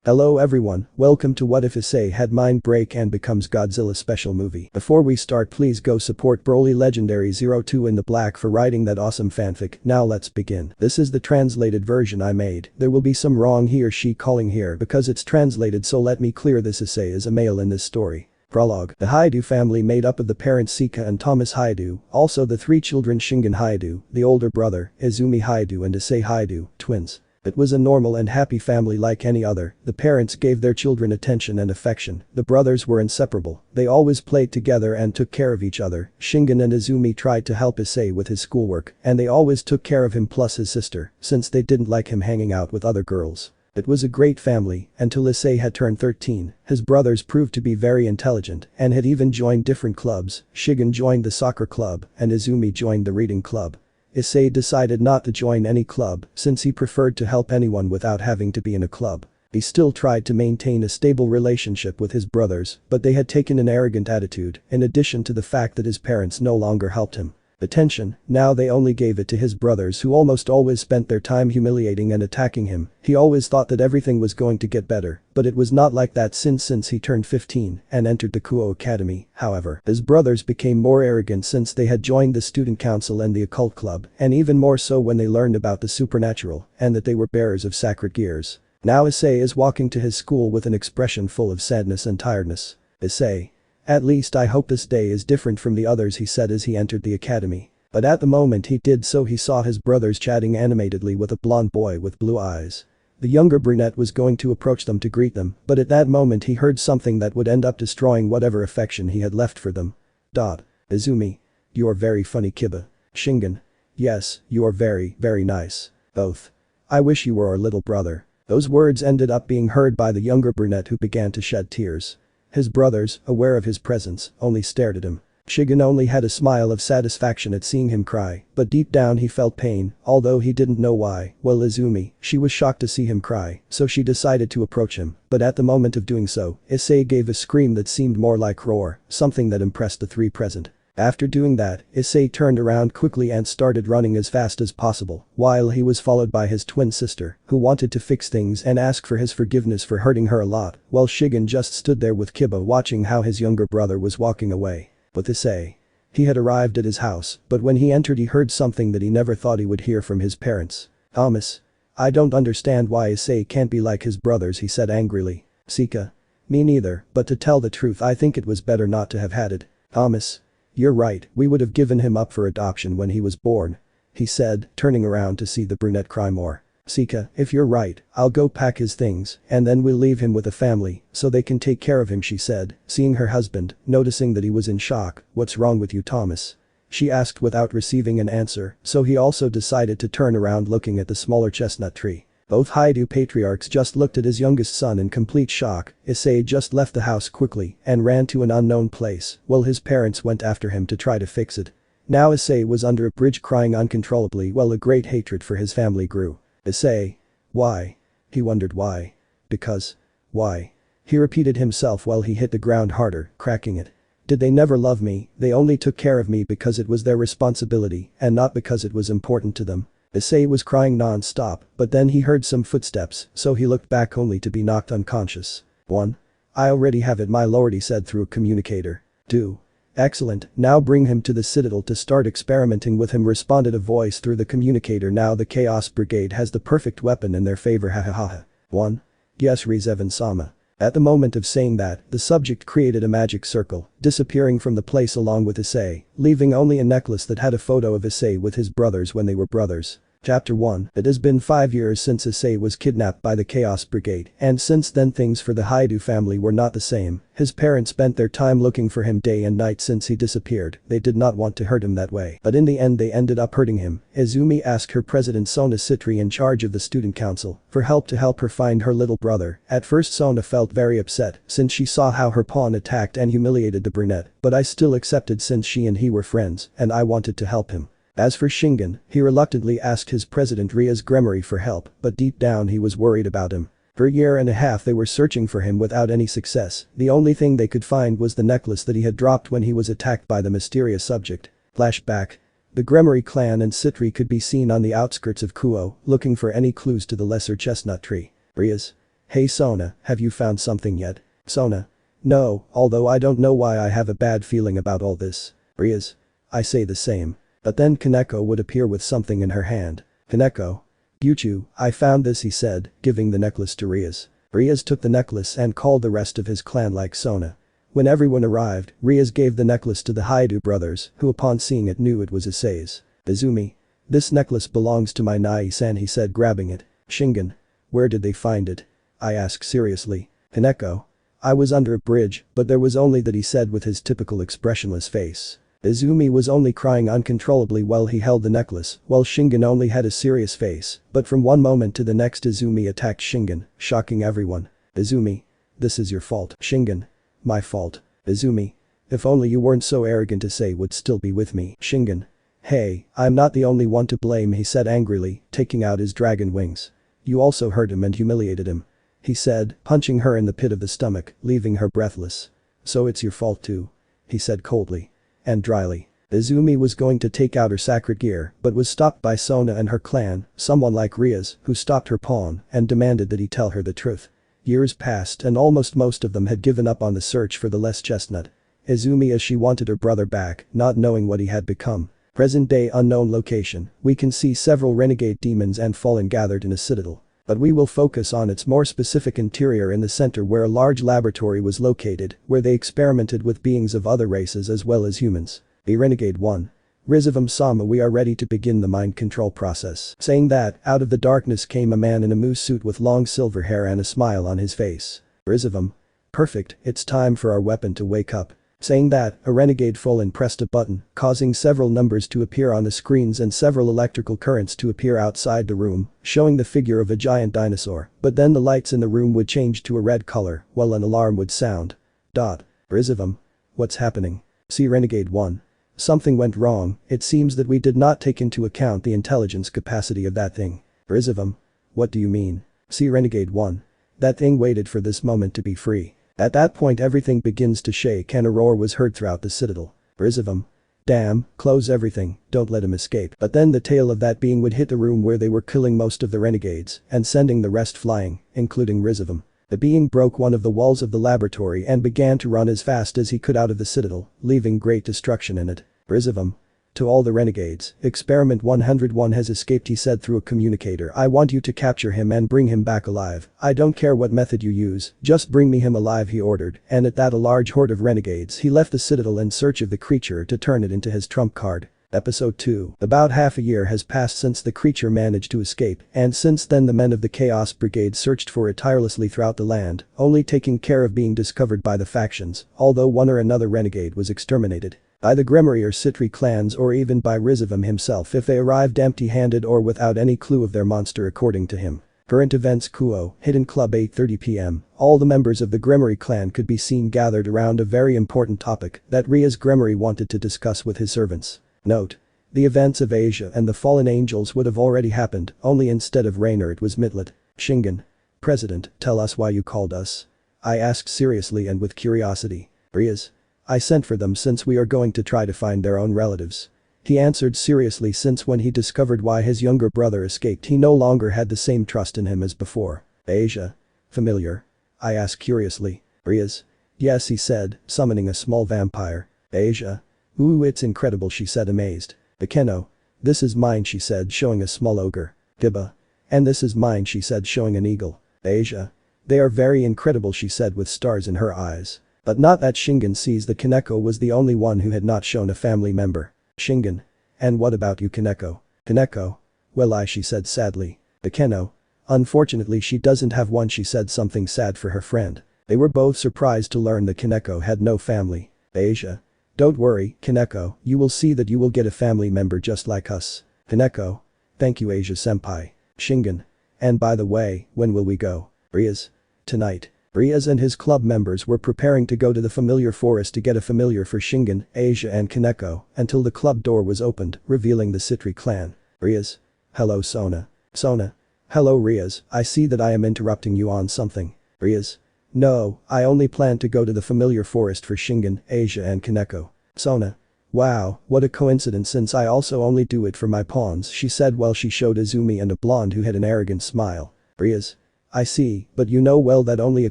Hello everyone, welcome to What If Issei had mind break and becomes Godzilla special movie. Before we start, please go support Broly Legendary02 in the black for writing that awesome fanfic. Now let's begin. This is the translated version I made. There will be some wrong he or she calling here because it's translated, so let me clear this. Issei is a male in this story. Prologue. The Hyoudou family made up of the parents Sika and Thomas Hyoudou, also the three children Shingen Hyoudou, the older brother, Izumi Hyoudou and Issei Hyoudou, twins. It was a normal and happy family like any other. The parents gave their children attention and affection. The brothers were inseparable. They always played together and took care of each other. Shingen and Izumi tried to help Issei with his schoolwork, and they always took care of him, plus his sister, since they didn't like him hanging out with other girls. It was a great family until Issei had turned 13. His brothers proved to be very intelligent and had even joined different clubs. Shingen joined the soccer club and Izumi joined the reading club. Issei decided not to join any club since he preferred to help anyone without having to be in a club. He still tried to maintain a stable relationship with his brothers, but they had taken an arrogant attitude, in addition to the fact that his parents no longer helped him. Attention, now they only gave it to his brothers, who almost always spent their time humiliating and attacking him. He always thought that everything was going to get better, but it was not like that since he turned 15 and entered the Kuo Academy. However, his brothers became more arrogant since they had joined the student council and the occult club, and even more so when they learned about the supernatural and that they were bearers of sacred gears. Now Issei is walking to his school with an expression full of sadness and tiredness. Issei. At least I hope this day is different from the others, he said as he entered the academy. But at the moment he did so, he saw his brothers chatting animatedly with a blonde boy with blue eyes. The younger brunette was going to approach them to greet them, but at that moment he heard something that would end up destroying whatever affection he had left for them. Izumi. You're very funny, Kiba. Shingen. Yes, you're very, very nice. Both. I wish you were our little brother. Those words ended up being heard by the younger brunette, who began to shed tears. His brothers, aware of his presence, only stared at him. Shingen only had a smile of satisfaction at seeing him cry, but deep down he felt pain, although he didn't know why. Well, Izumi, she was shocked to see him cry, so she decided to approach him, but at the moment of doing so, Issei gave a scream that seemed more like roar, something that impressed the three present. After doing that, Issei turned around quickly and started running as fast as possible, while he was followed by his twin sister, who wanted to fix things and ask for his forgiveness for hurting her a lot, while Shingen just stood there with Kiba watching how his younger brother was walking away. With Issei. He had arrived at his house, but when he entered he heard something that he never thought he would hear from his parents. Thomas. I don't understand why Issei can't be like his brothers, he said angrily. Sika. Me neither, but to tell the truth I think it was better not to have had it. Thomas. You're right, we would have given him up for adoption when he was born. He said, turning around to see the brunette cry more. Sika, if you're right, I'll go pack his things, and then we'll leave him with a family, so they can take care of him, she said, seeing her husband, noticing that he was in shock. What's wrong with you, Thomas? She asked without receiving an answer, so he also decided to turn around, looking at the smaller chestnut tree. Both Hyoudou patriarchs just looked at his youngest son in complete shock. Issei just left the house quickly and ran to an unknown place, while his parents went after him to try to fix it. Now Issei was under a bridge crying uncontrollably while a great hatred for his family grew. Issei. Why? He wondered why. Because. Why? He repeated himself while he hit the ground harder, cracking it. Did they never love me? They only took care of me because it was their responsibility and not because it was important to them. Issei was crying non-stop, but then he heard some footsteps, so he looked back only to be knocked unconscious. 1. I already have it, my lord, he said through a communicator. 2. Excellent, now bring him to the citadel to start experimenting with him, responded a voice through the communicator. Now the Chaos Brigade has the perfect weapon in their favor, hahaha. 1. Yes, Rizeven-sama. At the moment of saying that, the subject created a magic circle, disappearing from the place along with Issei, leaving only a necklace that had a photo of Issei with his brothers when they were brothers. Chapter 1. It has been 5 years since Issei was kidnapped by the Chaos Brigade, and since then things for the Hyoudou family were not the same. His parents spent their time looking for him day and night since he disappeared. They did not want to hurt him that way, but in the end they ended up hurting him. Izumi asked her president Sona Citri, in charge of the student council, for help to help her find her little brother. At first Sona felt very upset since she saw how her pawn attacked and humiliated the brunette, but I still accepted since she and he were friends and I wanted to help him. As for Shingen, he reluctantly asked his president Ria's Gremory for help, but deep down he was worried about him. For a year and a half they were searching for him without any success. The only thing they could find was the necklace that he had dropped when he was attacked by the mysterious subject. Flashback. The Gremory clan and Citri could be seen on the outskirts of Kuo, looking for any clues to the lesser chestnut tree. Ria's. Hey Sona, have you found something yet? Sona. No, although I don't know why I have a bad feeling about all this. Rias. I say the same. But then Kaneko would appear with something in her hand. Kaneko. Yuchu, I found this, he said, giving the necklace to Rias. Rias took the necklace and called the rest of his clan like Sona. When everyone arrived, Rias gave the necklace to the Hyoudou brothers, who upon seeing it knew it was Issei's. Izumi. This necklace belongs to my Nai-san, he said, grabbing it. Shingen. Where did they find it? I asked seriously. Kaneko. I was under a bridge, but there was only that, he said with his typical expressionless face. Izumi was only crying uncontrollably while he held the necklace, while Shingen only had a serious face, but from one moment to the next Izumi attacked Shingen, shocking everyone. Izumi. This is your fault. Shingen. My fault. Izumi. If only you weren't so arrogant, Issei would still be with me. Shingen. Hey, I'm not the only one to blame, he said angrily, taking out his dragon wings. You also hurt him and humiliated him. He said, punching her in the pit of the stomach, leaving her breathless. So it's your fault too. He said coldly. And dryly. Izumi was going to take out her sacred gear, but was stopped by Sona and her clan, someone like Rias, who stopped her pawn and demanded that he tell her the truth. Years passed and almost most of them had given up on the search for the less chestnut. Izumi, as she wanted her brother back, not knowing what he had become. Present-day unknown location, we can see several renegade demons and fallen gathered in a citadel. But we will focus on its more specific interior in the center, where a large laboratory was located, where they experimented with beings of other races as well as humans. The Renegade 1. Rizavam-sama, we are ready to begin the mind control process. Saying that, out of the darkness came a man in a moose suit with long silver hair and a smile on his face. Rizavam. Perfect, it's time for our weapon to wake up. Saying that, a renegade Fulin pressed a button, causing several numbers to appear on the screens and several electrical currents to appear outside the room, showing the figure of a giant dinosaur, but then the lights in the room would change to a red color, while an alarm would sound. Rizavam. What's happening? See Renegade 1. Something went wrong, it seems that we did not take into account the intelligence capacity of that thing. Rizavam. What do you mean? See Renegade 1. That thing waited for this moment to be free. At that point everything begins to shake and a roar was heard throughout the citadel. Rizavam. Damn, close everything, don't let him escape. But then the tail of that being would hit the room where they were killing most of the renegades and sending the rest flying, including Rizavam. The being broke one of the walls of the laboratory and began to run as fast as he could out of the citadel, leaving great destruction in it. Rizavam. To all the renegades, Experiment 101 has escaped, he said through a communicator. I want you to capture him and bring him back alive. I don't care what method you use, just bring me him alive, he ordered, and at that a large horde of renegades he left the citadel in search of the creature to turn it into his trump card. Episode 2. About half a year has passed since the creature managed to escape, and since then the men of the Chaos Brigade searched for it tirelessly throughout the land, only taking care of being discovered by the factions, although one or another renegade was exterminated. By the Gremory or Citri clans or even by Rizavam himself if they arrived empty-handed or without any clue of their monster, according to him. Current events: Kuo, Hidden Club, 8:30 p.m. All the members of the Gremory clan could be seen gathered around a very important topic that Ria's Gremory wanted to discuss with his servants. Note. The events of Asia and the fallen angels would have already happened, only instead of Rainer it was Mitlet. Shingen. President, tell us why you called us. I asked seriously and with curiosity. Rias. I sent for them since we are going to try to find their own relatives. He answered seriously, since when he discovered why his younger brother escaped he no longer had the same trust in him as before. Asia. Familiar? I asked curiously. Rias. Yes, he said, summoning a small vampire. Asia. Ooh, it's incredible, she said amazed. Bekeno. This is mine, she said, showing a small ogre. Giba. And this is mine, she said, showing an eagle. Asia. They are very incredible, she said with stars in her eyes. But not that Shingen sees that Kaneko was the only one who had not shown a family member. Shingen. And what about you, Kaneko? Kaneko. Well, she said sadly. Bekeno. Unfortunately she doesn't have one, she said something sad for her friend. They were both surprised to learn that Kaneko had no family. Asia. Don't worry, Kaneko, you will see that you will get a family member just like us. Kaneko. Thank you, Asia-senpai. Shingen. And by the way, when will we go? Rias. Tonight. Rias and his club members were preparing to go to the familiar forest to get a familiar for Shingen, Asia and Kaneko, until the club door was opened, revealing the Citri clan. Rias. Hello, Sona. Sona. Hello, Rias, I see that I am interrupting you on something. Rias. No, I only plan to go to the familiar forest for Shingen, Asia and Kaneko. Sona. Wow, what a coincidence, since I also only do it for my pawns, she said while she showed Izumi and a blonde who had an arrogant smile. Rias. I see, but you know well that only a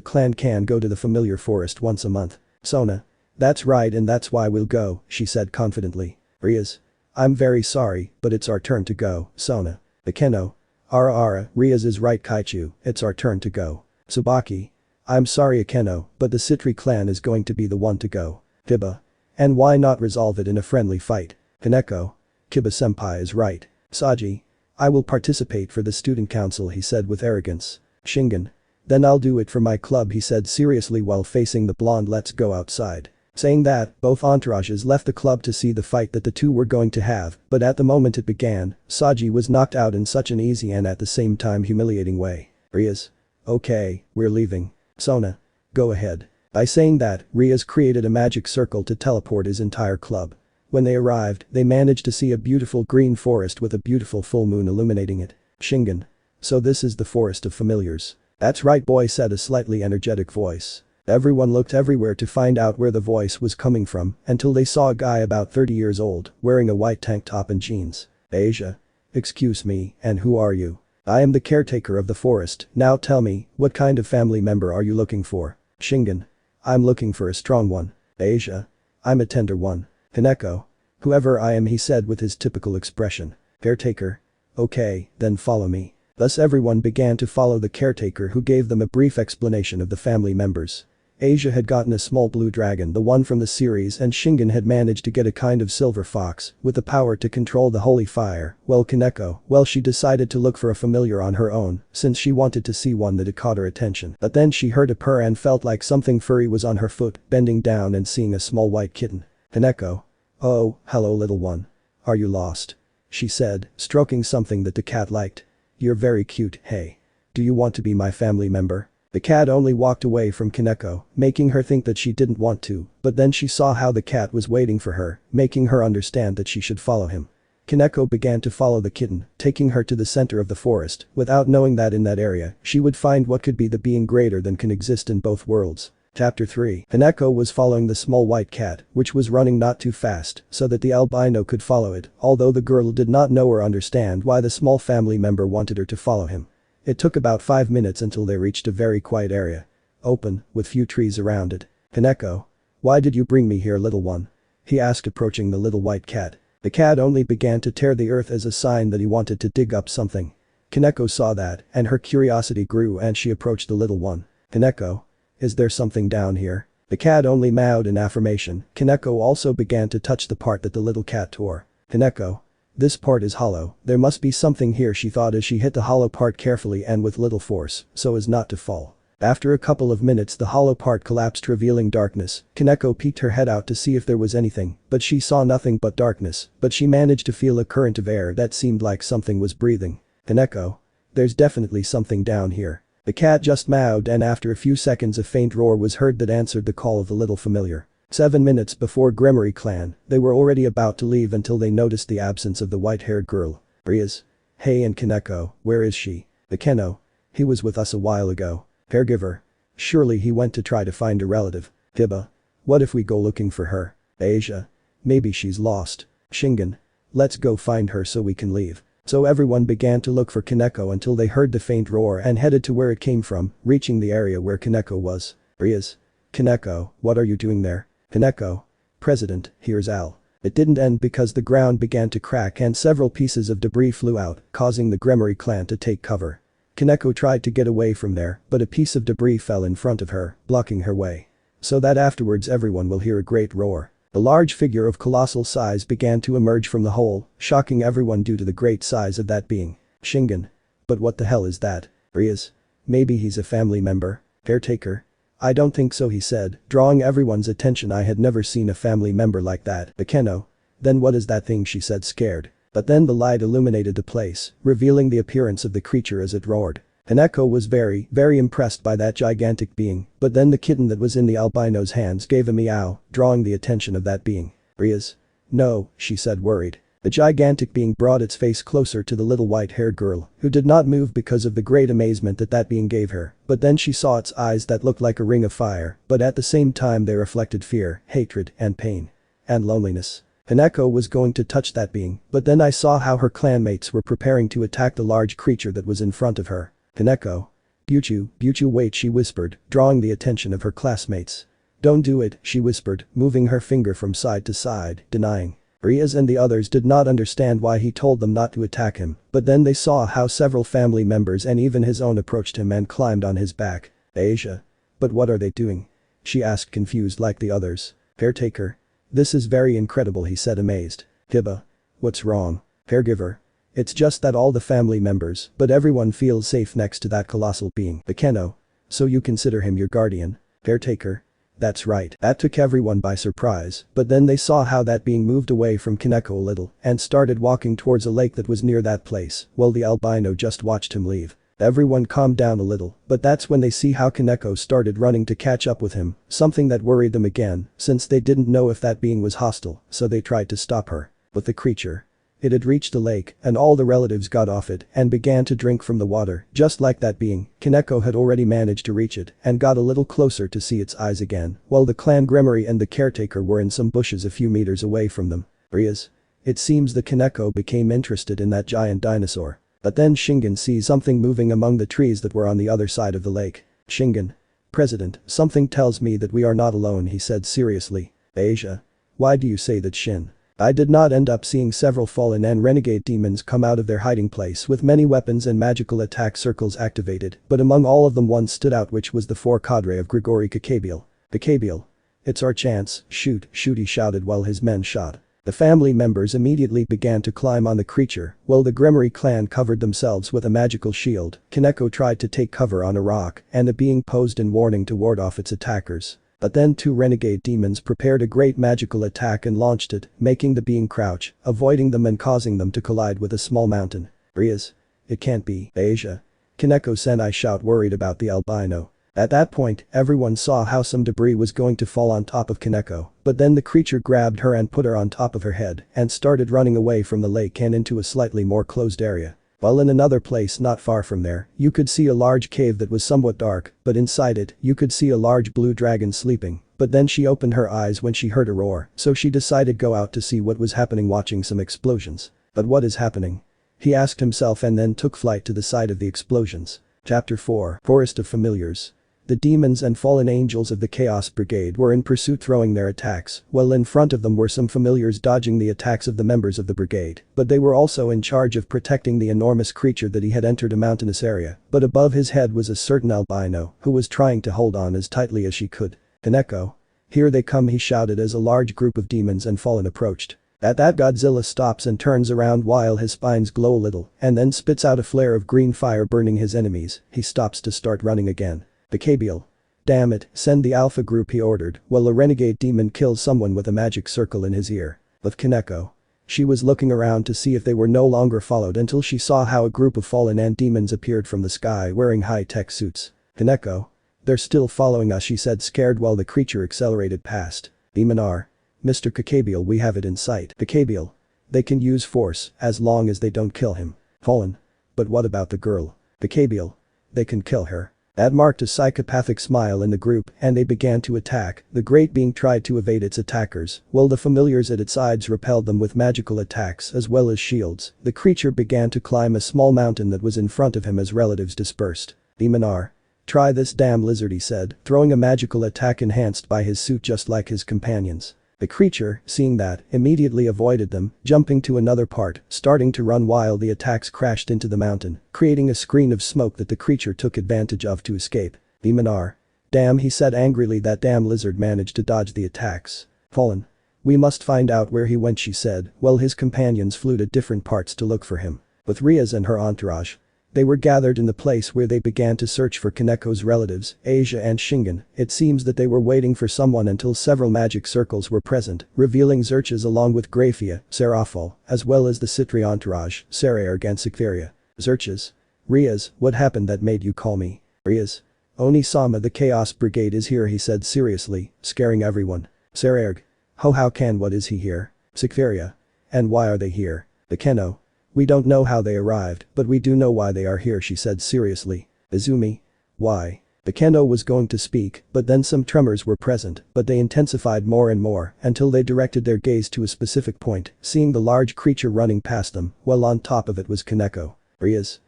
clan can go to the familiar forest once a month. Sona. That's right and that's why we'll go, she said confidently. Rias. I'm very sorry, but it's our turn to go, Sona. Akeno. Ara, Rias is right Kaichu, it's our turn to go. Tsubaki. I'm sorry Akeno, but the Citri clan is going to be the one to go. Kiba. And why not resolve it in a friendly fight? Kaneko. Kiba-senpai is right. Saji. I will participate for the student council he said with arrogance. Shingen. Then I'll do it for my club he said seriously while facing the blonde. Let's go outside. Saying that, both entourages left the club to see the fight that the two were going to have, but at the moment it began, Saji was knocked out in such an easy and at the same time humiliating way. Rias. Okay, we're leaving. Sona. Go ahead. By saying that, Rias created a magic circle to teleport his entire club. When they arrived, they managed to see a beautiful green forest with a beautiful full moon illuminating it. Shingen. So this is the forest of familiars. That's right boy said a slightly energetic voice. Everyone looked everywhere to find out where the voice was coming from until they saw a guy about 30 years old wearing a white tank top and jeans. Asia. Excuse me, and who are you? I am the caretaker of the forest, now tell me, what kind of family member are you looking for? Shingen. I'm looking for a strong one. Asia. I'm a tender one. Kaneko. Whoever I am he said with his typical expression. Caretaker. Okay, then follow me. Thus everyone began to follow the caretaker who gave them a brief explanation of the family members. Asia had gotten a small blue dragon, the one from the series, and Shingen had managed to get a kind of silver fox with the power to control the holy fire, while Kaneko, well she decided to look for a familiar on her own since she wanted to see one that had caught her attention. But then she heard a purr and felt like something furry was on her foot, bending down and seeing a small white kitten. Kaneko. Oh, hello little one. Are you lost? She said, stroking something that the cat liked. You're very cute, hey. Do you want to be my family member? The cat only walked away from Kaneko, making her think that she didn't want to, but then she saw how the cat was waiting for her, making her understand that she should follow him. Kaneko began to follow the kitten, taking her to the center of the forest, without knowing that in that area, she would find what could be the being greater than can exist in both worlds. Chapter 3. Kaneko was following the small white cat, which was running not too fast, so that the albino could follow it, although the girl did not know or understand why the small family member wanted her to follow him. It took about 5 minutes until they reached a very quiet area. Open, with few trees around it. Kaneko. Why did you bring me here little one? He asked approaching the little white cat. The cat only began to tear the earth as a sign that he wanted to dig up something. Kaneko saw that, and her curiosity grew and she approached the little one. Kaneko. Is there something down here? The cat only meowed in affirmation. Kaneko also began to touch the part that the little cat tore. Kaneko. This part is hollow, there must be something here she thought as she hit the hollow part carefully and with little force, so as not to fall. After a couple of minutes the hollow part collapsed revealing darkness. Kaneko peeked her head out to see if there was anything, but she saw nothing but darkness, but she managed to feel a current of air that seemed like something was breathing. Kaneko. There's definitely something down here. The cat just meowed and after a few seconds a faint roar was heard that answered the call of the little familiar. 7 minutes before Gremory clan, they were already about to leave until they noticed the absence of the white-haired girl. Rias. Hey and Kaneko, where is she? Akeno. He was with us a while ago. Caregiver. Surely he went to try to find a relative. Kiba. What if we go looking for her? Asia. Maybe she's lost. Shingen. Let's go find her so we can leave. So everyone began to look for Kaneko until they heard the faint roar and headed to where it came from, reaching the area where Kaneko was. Rias. Kaneko, what are you doing there? Kaneko. President, here's Al. It didn't end because the ground began to crack and several pieces of debris flew out, causing the Gremory clan to take cover. Kaneko tried to get away from there, but a piece of debris fell in front of her, blocking her way. So that afterwards everyone will hear a great roar. A large figure of colossal size began to emerge from the hole, shocking everyone due to the great size of that being. Shingen. But what the hell is that? Rias. Maybe he's a family member. Caretaker. I don't think so he said, drawing everyone's attention. I had never seen a family member like that. Akeno. Then what is that thing she said scared. But then the light illuminated the place, revealing the appearance of the creature as it roared. Kaneko was very impressed by that gigantic being, but then the kitten that was in the albino's hands gave a meow, drawing the attention of that being. Rias. No, she said worried. The gigantic being brought its face closer to the little white-haired girl, who did not move because of the great amazement that being gave her, but then she saw its eyes that looked like a ring of fire, but at the same time they reflected fear, hatred, and pain. And loneliness. Kaneko was going to touch that being, but then I saw how her clanmates were preparing to attack the large creature that was in front of her. Kaneko. Buchu wait, she whispered, drawing the attention of her classmates. Don't do it, she whispered, moving her finger from side to side, denying. Riaz and the others did not understand why he told them not to attack him, but then they saw how several family members and even his own approached him and climbed on his back. Asia. But what are they doing? She asked, confused like the others. Caretaker. This is very incredible, he said, amazed. Hiba. What's wrong? Caregiver. It's just that all the family members, but everyone feels safe next to that colossal being. Bakeno. So you consider him your guardian? Caretaker. That's right. That took everyone by surprise, but then they saw how that being moved away from Kaneko a little and started walking towards a lake that was near that place, while the albino just watched him leave. Everyone calmed down a little, but that's when they see how Kaneko started running to catch up with him, something that worried them again, since they didn't know if that being was hostile, so they tried to stop her. But the creature. It had reached the lake, and all the relatives got off it and began to drink from the water, just like that being. Kaneko had already managed to reach it and got a little closer to see its eyes again, while the clan Gremory and the caretaker were in some bushes a few meters away from them. Riaz. It seems that Kaneko became interested in that giant dinosaur. But then Shingen sees something moving among the trees that were on the other side of the lake. Shingen. President, something tells me that we are not alone, he said seriously. Asia. Why do you say that, Shin? I did not end up seeing several fallen and renegade demons come out of their hiding place with many weapons and magical attack circles activated, but among all of them one stood out, which was the 4 cadre of Grigori Kakabiel. Kakabiel. It's our chance, shoot, he shouted while his men shot. The family members immediately began to climb on the creature, while the Gremory clan covered themselves with a magical shield. Kaneko tried to take cover on a rock, and the being posed in warning to ward off its attackers. But then 2 renegade demons prepared a great magical attack and launched it, making the being crouch, avoiding them and causing them to collide with a small mountain. Riaz. It can't be. Asia. Kaneko-sen, I shout, worried about the albino. At that point, everyone saw how some debris was going to fall on top of Kaneko, but then the creature grabbed her and put her on top of her head and started running away from the lake and into a slightly more closed area. While in another place not far from there, you could see a large cave that was somewhat dark, but inside it, you could see a large blue dragon sleeping. But then she opened her eyes when she heard a roar, so she decided go out to see what was happening, watching some explosions. But what is happening? He asked himself and then took flight to the side of the explosions. Chapter 4. Forest of Familiars. The demons and fallen angels of the Chaos Brigade were in pursuit, throwing their attacks, while in front of them were some familiars dodging the attacks of the members of the brigade, but they were also in charge of protecting the enormous creature that he had entered a mountainous area, but above his head was a certain albino who was trying to hold on as tightly as she could. Kaneko. Here they come, he shouted as a large group of demons and fallen approached. At that, Godzilla stops and turns around while his spines glow a little and then spits out a flare of green fire, burning his enemies. He stops to start running again. Bakabiel. Damn it, send the Alpha group, he ordered, while a renegade demon kills someone with a magic circle in his ear. With Kaneko. She was looking around to see if they were no longer followed until she saw how a group of fallen ant demons appeared from the sky wearing high-tech suits. Kaneko. They're still following us, she said, scared, while the creature accelerated past. Demonar. Mr. Kakabiel, we have it in sight. Kakabiel. They can use force as long as they don't kill him. Fallen. But what about the girl? Kakabiel. They can kill her. That marked a psychopathic smile in the group and they began to attack. The great being tried to evade its attackers, while the familiars at its sides repelled them with magical attacks as well as shields. The creature began to climb a small mountain that was in front of him as relatives dispersed. Demonar. Try this, damn lizard, he said, throwing a magical attack enhanced by his suit just like his companions. The creature, seeing that, immediately avoided them, jumping to another part, starting to run while the attacks crashed into the mountain, creating a screen of smoke that the creature took advantage of to escape. Demonar. Damn, he said angrily, that damn lizard managed to dodge the attacks. Fallen. We must find out where he went, she said, while his companions flew to different parts to look for him. With Riaz and her entourage. They were gathered in the place where they began to search for Kaneko's relatives, Asia and Shingen. It seems that they were waiting for someone until several magic circles were present, revealing Xerxes along with Grafia, Serafal, as well as the Citri entourage, Saraerg and Siktheria. Xerxes. Riaz, what happened that made you call me? Riaz. Oni-sama, the Chaos Brigade is here, he said seriously, scaring everyone. Saraerg. How can, what is he here? Siktheria. And why are they here? The Keno. We don't know how they arrived, but we do know why they are here, she said seriously. Izumi. Why? Bakeno was going to speak, but then some tremors were present, but they intensified more and more until they directed their gaze to a specific point, seeing the large creature running past them, while on top of it was Kaneko. Riaz.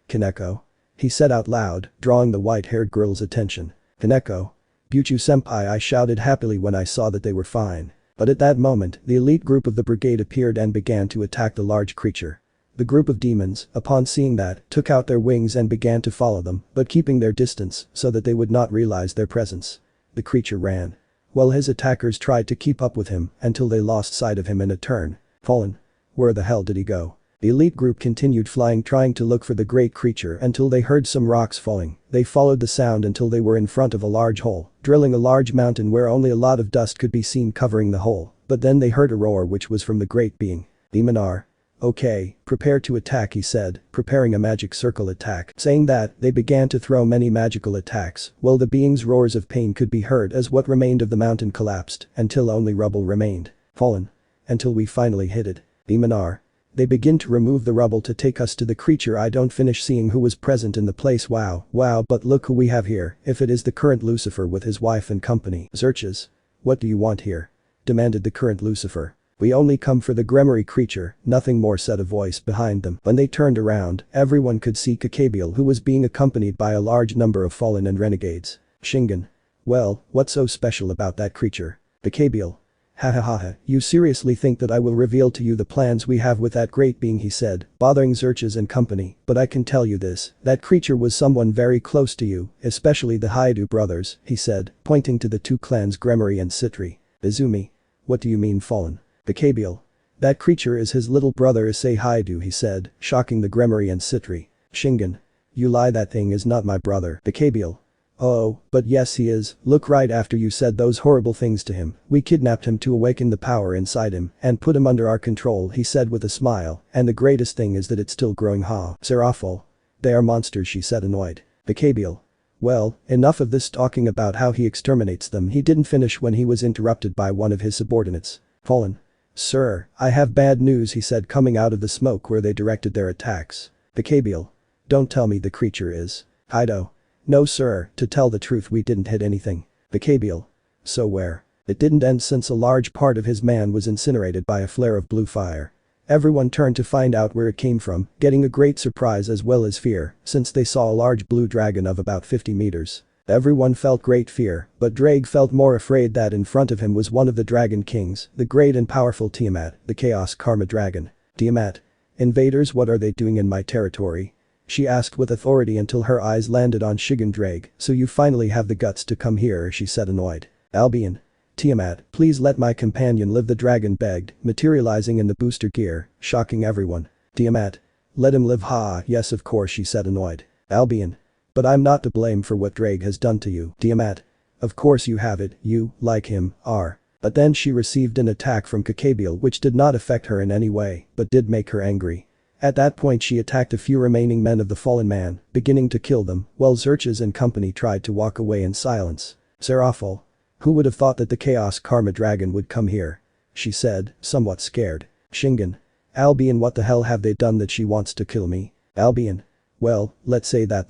Kaneko. he said out loud, drawing the white-haired girl's attention. Kaneko. Buchu-senpai, I shouted happily when I saw that they were fine. But at that moment, the elite group of the brigade appeared and began to attack the large creature. The group of demons, upon seeing that, took out their wings and began to follow them, but keeping their distance so that they would not realize their presence. The creature ran. While his attackers tried to keep up with him until they lost sight of him in a turn. Fallen. Where the hell did he go? The elite group continued flying, trying to look for the great creature until they heard some rocks falling. They followed the sound until they were in front of a large hole, drilling a large mountain where only a lot of dust could be seen covering the hole. But then they heard a roar which was from the great being. Demon R. Okay, prepare to attack, he said, preparing a magic circle attack. Saying that, they began to throw many magical attacks, while the being's roars of pain could be heard as what remained of the mountain collapsed, until only rubble remained. Fallen. Until we finally hit it. Demon R. They begin to remove the rubble to take us to the creature. I don't finish seeing who was present in the place. Wow, but look who we have here, if it is the current Lucifer with his wife and company. Searches. What do you want here? Demanded the current Lucifer. We only come for the Gremory creature, nothing more, said a voice behind them. When they turned around, everyone could see Kakabiel, who was being accompanied by a large number of fallen and renegades. Shingen. Well, what's so special about that creature? Kakabiel. Ha ha ha ha, you seriously think that I will reveal to you the plans we have with that great being, he said, bothering Xerxes and company, but I can tell you this, that creature was someone very close to you, especially the Hyoudou brothers, he said, pointing to the two clans Gremory and Citri. Izumi. What do you mean, Fallen? Kakabiel. That creature is his little brother Issei Hyoudou, he said, shocking the Gremory and Citri. Shingen. You lie, that thing is not my brother. Kakabiel. Oh, but yes he is. Look, right after you said those horrible things to him, we kidnapped him to awaken the power inside him and put him under our control, he said with a smile, and the greatest thing is that it's still growing. Ha. Seraphol. They are monsters, she said, annoyed. Kakabiel. Well, enough of this talking about how he exterminates them. He didn't finish when he was interrupted by one of his subordinates. Fallen. Sir, I have bad news, he said, coming out of the smoke where they directed their attacks. Kakabiel. Don't tell me the creature is Hyoudou. No sir, to tell the truth we didn't hit anything. Kakabiel. So where? It didn't end since a large part of his man was incinerated by a flare of blue fire. Everyone turned to find out where it came from, getting a great surprise as well as fear, since they saw a large blue dragon of about 50 meters. Everyone felt great fear, but Drake felt more afraid that in front of him was one of the dragon kings, the great and powerful Tiamat, the Chaos Karma Dragon. Tiamat. Invaders, what are they doing in my territory? She asked with authority until her eyes landed on Shigen Drake. So you finally have the guts to come here, she said, annoyed. Albion. Tiamat, please let my companion live, the dragon begged, materializing in the booster gear, shocking everyone. Tiamat. Let him live. Ha, yes of course, she said, annoyed. Albion. But I'm not to blame for what Drake has done to you. Tiamat. Of course you have it, you, like him, are. But then she received an attack from Kakabiel which did not affect her in any way, but did make her angry. At that point she attacked a few remaining men of the fallen man, beginning to kill them, while Xerxes and company tried to walk away in silence. Seraphol. Who would have thought that the Chaos Karma Dragon would come here? She said, somewhat scared. Shingen. Albion, what the hell have they done that she wants to kill me? Albion. Well, let's say that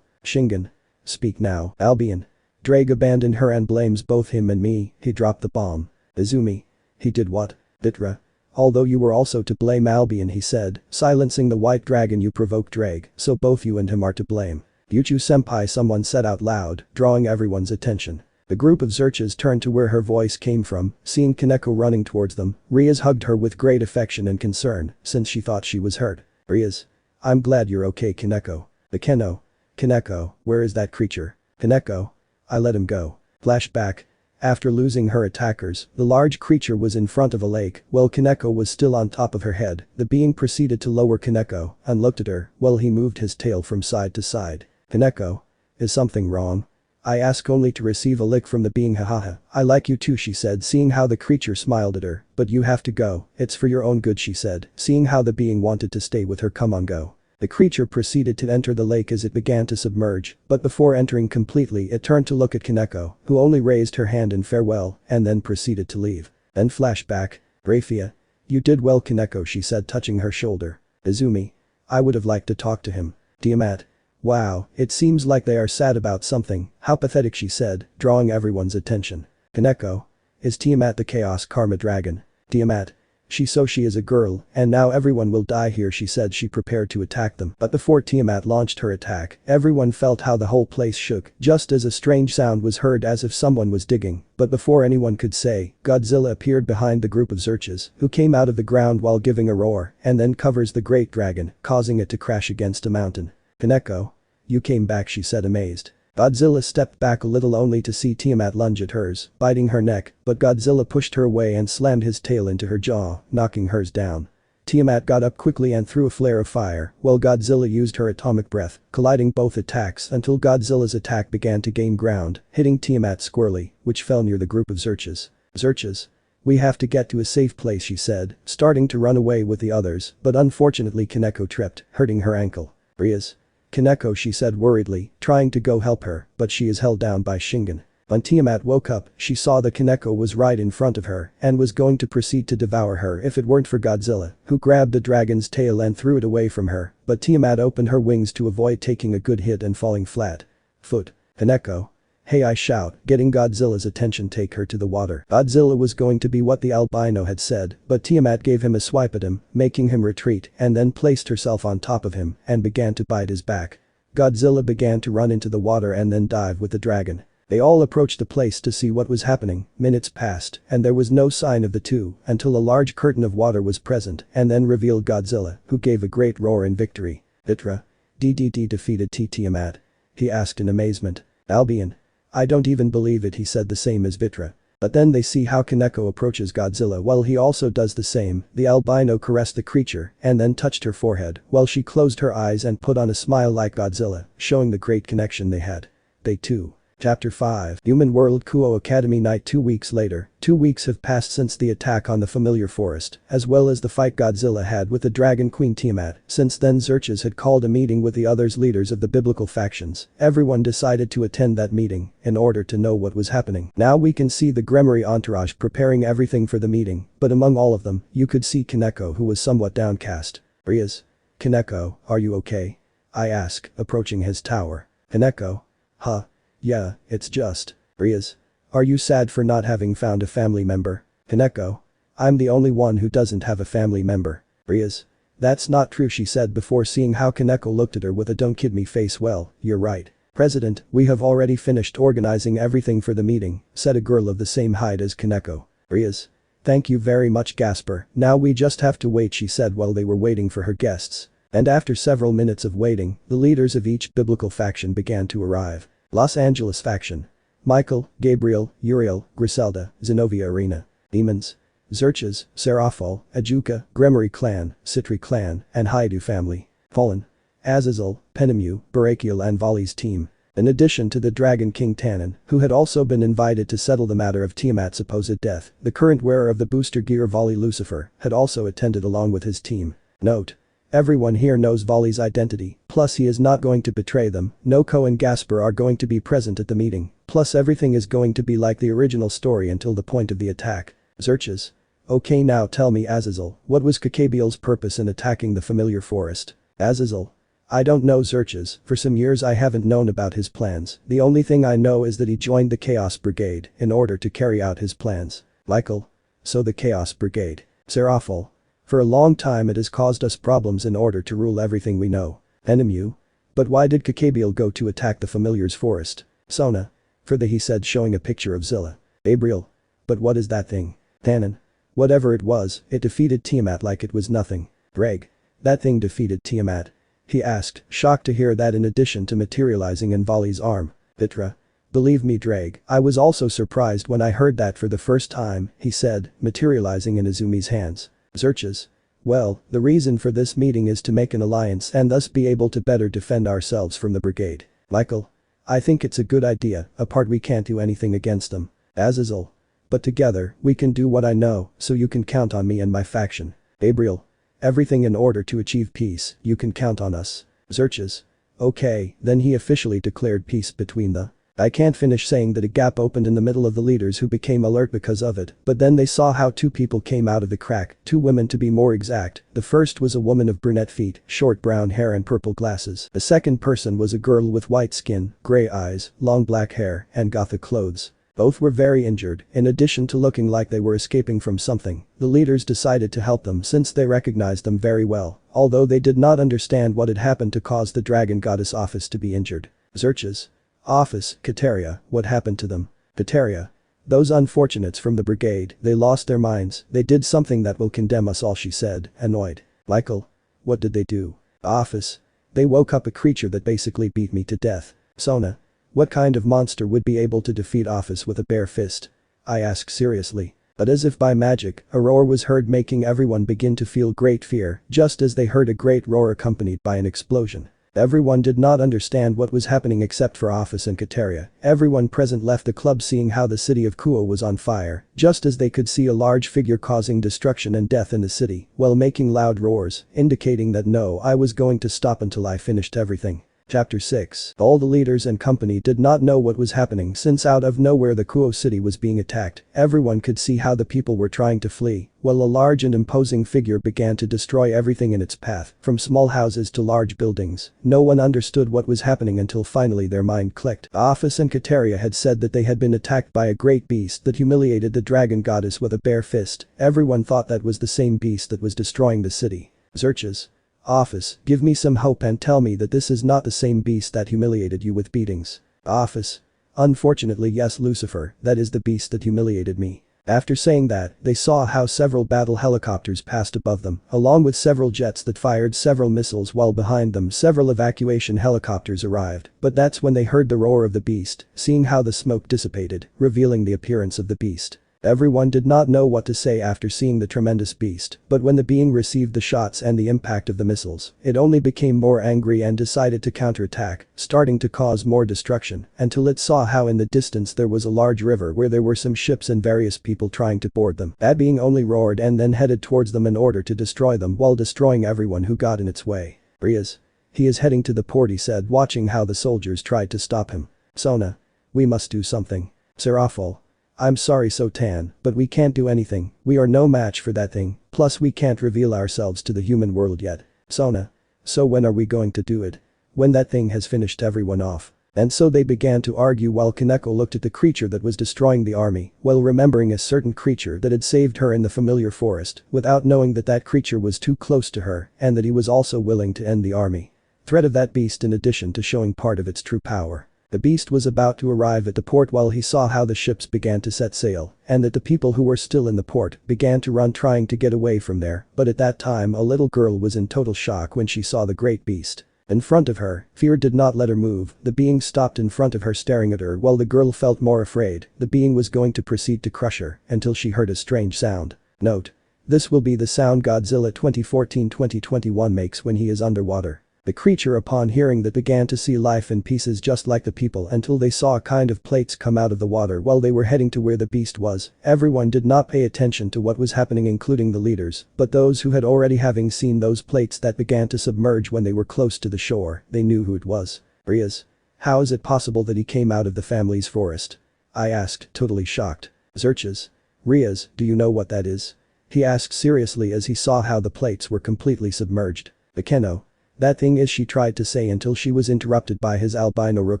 Shingen. Speak now. Albion. Drake abandoned her and blames both him and me, he dropped the bomb. Izumi. He did what? Vitra. Although you were also to blame, Albion, he said, silencing the white dragon you provoked Drake, so both you and him are to blame. Buchu-senpai, someone said out loud, drawing everyone's attention. The group of Xerxes turned to where her voice came from, seeing Kaneko running towards them. Riaz hugged her with great affection and concern, since she thought she was hurt. Riaz. I'm glad you're okay, Kaneko. The Keno. Kaneko, where is that creature? Kaneko. I let him go. Flashback. After losing her attackers, the large creature was in front of a lake, while Kaneko was still on top of her head. The being proceeded to lower Kaneko and looked at her while he moved his tail from side to side. Kaneko. Is something wrong? I ask only to receive a lick from the being. Hahaha. I like you too, she said, seeing how the creature smiled at her. But you have to go, it's for your own good, she said, seeing how the being wanted to stay with her. Come on, go. The creature proceeded to enter the lake as it began to submerge, but before entering completely it turned to look at Kaneko, who only raised her hand in farewell and then proceeded to leave. Then flashback. Rafia. You did well, Kaneko, she said, touching her shoulder. Izumi. I would have liked to talk to him. Tiamat. Wow, it seems like they are sad about something. How pathetic, she said, drawing everyone's attention. Kaneko. Is Tiamat the Chaos Karma Dragon? Tiamat. She is a girl, and now everyone will die here, she said. She prepared to attack them. But before Tiamat launched her attack, everyone felt how the whole place shook, just as a strange sound was heard as if someone was digging. But before anyone could say, Godzilla appeared behind the group of Zerches, who came out of the ground while giving a roar, and then covers the great dragon, causing it to crash against a mountain. Kaneko? You came back, she said, amazed. Godzilla stepped back a little only to see Tiamat lunge at hers, biting her neck, but Godzilla pushed her away and slammed his tail into her jaw, knocking hers down. Tiamat got up quickly and threw a flare of fire, while Godzilla used her atomic breath, colliding both attacks until Godzilla's attack began to gain ground, hitting Tiamat squarely, which fell near the group of Zerches. Zerches? We have to get to a safe place, she said, starting to run away with the others, but unfortunately Kaneko tripped, hurting her ankle. Rias? Kaneko, she said worriedly, trying to go help her, but she is held down by Shingen. When Tiamat woke up, she saw that Kaneko was right in front of her and was going to proceed to devour her if it weren't for Godzilla, who grabbed the dragon's tail and threw it away from her, but Tiamat opened her wings to avoid taking a good hit and falling flat. Foot. Kaneko. Hey, I shout, getting Godzilla's attention. Take her to the water. Godzilla was going to be what the albino had said, but Tiamat gave him a swipe at him, making him retreat, and then placed herself on top of him and began to bite his back. Godzilla began to run into the water and then dive with the dragon. They all approached the place to see what was happening. Minutes passed, and there was no sign of the two until a large curtain of water was present and then revealed Godzilla, who gave a great roar in victory. Vitra? DDD defeated Tiamat? He asked in amazement. Albion? I don't even believe it, he said, the same as Vitra. But then they see how Kaneko approaches Godzilla while he also does the same. The albino caressed the creature and then touched her forehead while she closed her eyes and put on a smile like Godzilla, showing the great connection they had. They too. Chapter 5 Human World Kuo Academy Night. 2 weeks later. 2 weeks have passed since the attack on the familiar forest, as well as the fight Godzilla had with the Dragon Queen Tiamat. Since then Zerches had called a meeting with the others leaders of the biblical factions. Everyone decided to attend that meeting in order to know what was happening. Now we can see the Gremory entourage preparing everything for the meeting, but among all of them, you could see Kaneko, who was somewhat downcast. Rias? Kaneko, are you okay? I asked, approaching his tower. Kaneko? Huh? Yeah, it's just. Rias? Are you sad for not having found a family member? Kaneko? I'm the only one who doesn't have a family member. Rias? That's not true, she said before seeing how Kaneko looked at her with a don't kid me face. Well, you're right. President, we have already finished organizing everything for the meeting, said a girl of the same height as Kaneko. Rias? Thank you very much, Gasper. Now we just have to wait, she said while they were waiting for her guests. And after several minutes of waiting, the leaders of each biblical faction began to arrive. Los Angeles faction. Michael, Gabriel, Uriel, Griselda, Zenobia Arena. Demons. Zerches, Seraphol, Ajuka, Gremory clan, Citri clan, and Hyoudou family. Fallen. Azazel, Penemu, Barakiel and Vali's team. In addition to the Dragon King Tannen, who had also been invited to settle the matter of Tiamat's supposed death, the current wearer of the booster gear Vali Lucifer had also attended along with his team. Note. Everyone here knows Vali's identity, plus he is not going to betray them. Noko and Gasper are going to be present at the meeting, plus everything is going to be like the original story until the point of the attack. Zerches. Okay, now tell me, Azazel, what was Kakabiel's purpose in attacking the familiar forest? Azazel. I don't know, Zerches, for some years I haven't known about his plans. The only thing I know is that he joined the Chaos Brigade in order to carry out his plans. Michael. So the Chaos Brigade. Seraphol. For a long time it has caused us problems in order to rule everything we know. Penemu. But why did Kakabiel go to attack the familiar's forest? Sona. For the he said, showing a picture of Zilla. Gabriel. But what is that thing? Tannen. Whatever it was, it defeated Tiamat like it was nothing. Greg. That thing defeated Tiamat? He asked, shocked to hear that in addition to materializing in Vali's arm. Vitra. Believe me, Drake, I was also surprised when I heard that for the first time, he said, materializing in Izumi's hands. Zerches. Well, the reason for this meeting is to make an alliance and thus be able to better defend ourselves from the brigade. Michael. I think it's a good idea, apart we can't do anything against them. Azazel. But together, we can do what I know, so you can count on me and my faction. Gabriel. Everything in order to achieve peace, you can count on us. Zerches. Okay, then he officially declared peace between the. I can't finish saying that a gap opened in the middle of the leaders who became alert because of it, but then they saw how two people came out of the crack, 2 women to be more exact. The first was a woman of brunette feet, short brown hair and purple glasses. The second person was a girl with white skin, gray eyes, long black hair, and gothic clothes. Both were very injured. In addition to looking like they were escaping from something, the leaders decided to help them since they recognized them very well, although they did not understand what had happened to cause the dragon goddess office to be injured. Zerch's office, Kateria, what happened to them? Kateria. Those unfortunates from the brigade, they lost their minds, they did something that will condemn us all, she said, annoyed. Michael. What did they do? Office. They woke up a creature that basically beat me to death. Sona. What kind of monster would be able to defeat Office with a bare fist? I asked seriously. But as if by magic, a roar was heard making everyone begin to feel great fear, just as they heard a great roar accompanied by an explosion. Everyone did not understand what was happening except for Office and Kateria. Everyone present left the club seeing how the city of Kuo was on fire, just as they could see a large figure causing destruction and death in the city, while making loud roars, indicating that no, I was going to stop until I finished everything. Chapter 6. All the leaders and company did not know what was happening since out of nowhere the Kuo city was being attacked. Everyone could see how the people were trying to flee, while a large and imposing figure began to destroy everything in its path, from small houses to large buildings. No one understood what was happening until finally their mind clicked. Office and Kateria had said that they had been attacked by a great beast that humiliated the dragon goddess with a bare fist. Everyone thought that was the same beast that was destroying the city. Zerch's Office, give me some hope and tell me that this is not the same beast that humiliated you with beatings. Office. Unfortunately yes, Lucifer, that is the beast that humiliated me. After saying that, they saw how several battle helicopters passed above them, along with several jets that fired several missiles, while behind them several evacuation helicopters arrived. But that's when they heard the roar of the beast, seeing how the smoke dissipated, revealing the appearance of the beast. Everyone did not know what to say after seeing the tremendous beast, but when the being received the shots and the impact of the missiles, it only became more angry and decided to counterattack, starting to cause more destruction, until it saw how in the distance there was a large river where there were some ships and various people trying to board them. That being only roared and then headed towards them in order to destroy them while destroying everyone who got in its way. He is heading to the port, he said, watching how the soldiers tried to stop him. Sona. We must do something. Serafal. I'm sorry Sotan, but we can't do anything, we are no match for that thing, plus we can't reveal ourselves to the human world yet. Sona. So when are we going to do it? When that thing has finished everyone off. And so they began to argue while Kaneko looked at the creature that was destroying the army, while remembering a certain creature that had saved her in the familiar forest, without knowing that that creature was too close to her, and that he was also willing to end the army. Threat of that beast in addition to showing part of its true power. The beast was about to arrive at the port while he saw how the ships began to set sail, and that the people who were still in the port began to run trying to get away from there, but at that time a little girl was in total shock when she saw the great beast. In front of her, fear did not let her move, the being stopped in front of her staring at her while the girl felt more afraid, the being was going to proceed to crush her, until she heard a strange sound. Note. This will be the sound Godzilla 2014-2021 makes when he is underwater. The creature upon hearing that began to see life in pieces just like the people until they saw a kind of plates come out of the water while they were heading to where the beast was. Everyone did not pay attention to what was happening including the leaders, but those who had already having seen those plates that began to submerge when they were close to the shore, they knew who it was. Riaz. How is it possible that he came out of the family's forest? I asked, totally shocked. Zerch's. Riaz, do you know what that is? He asked seriously as he saw how the plates were completely submerged. Bekeno. That thing is, she tried to say until she was interrupted by his albino rook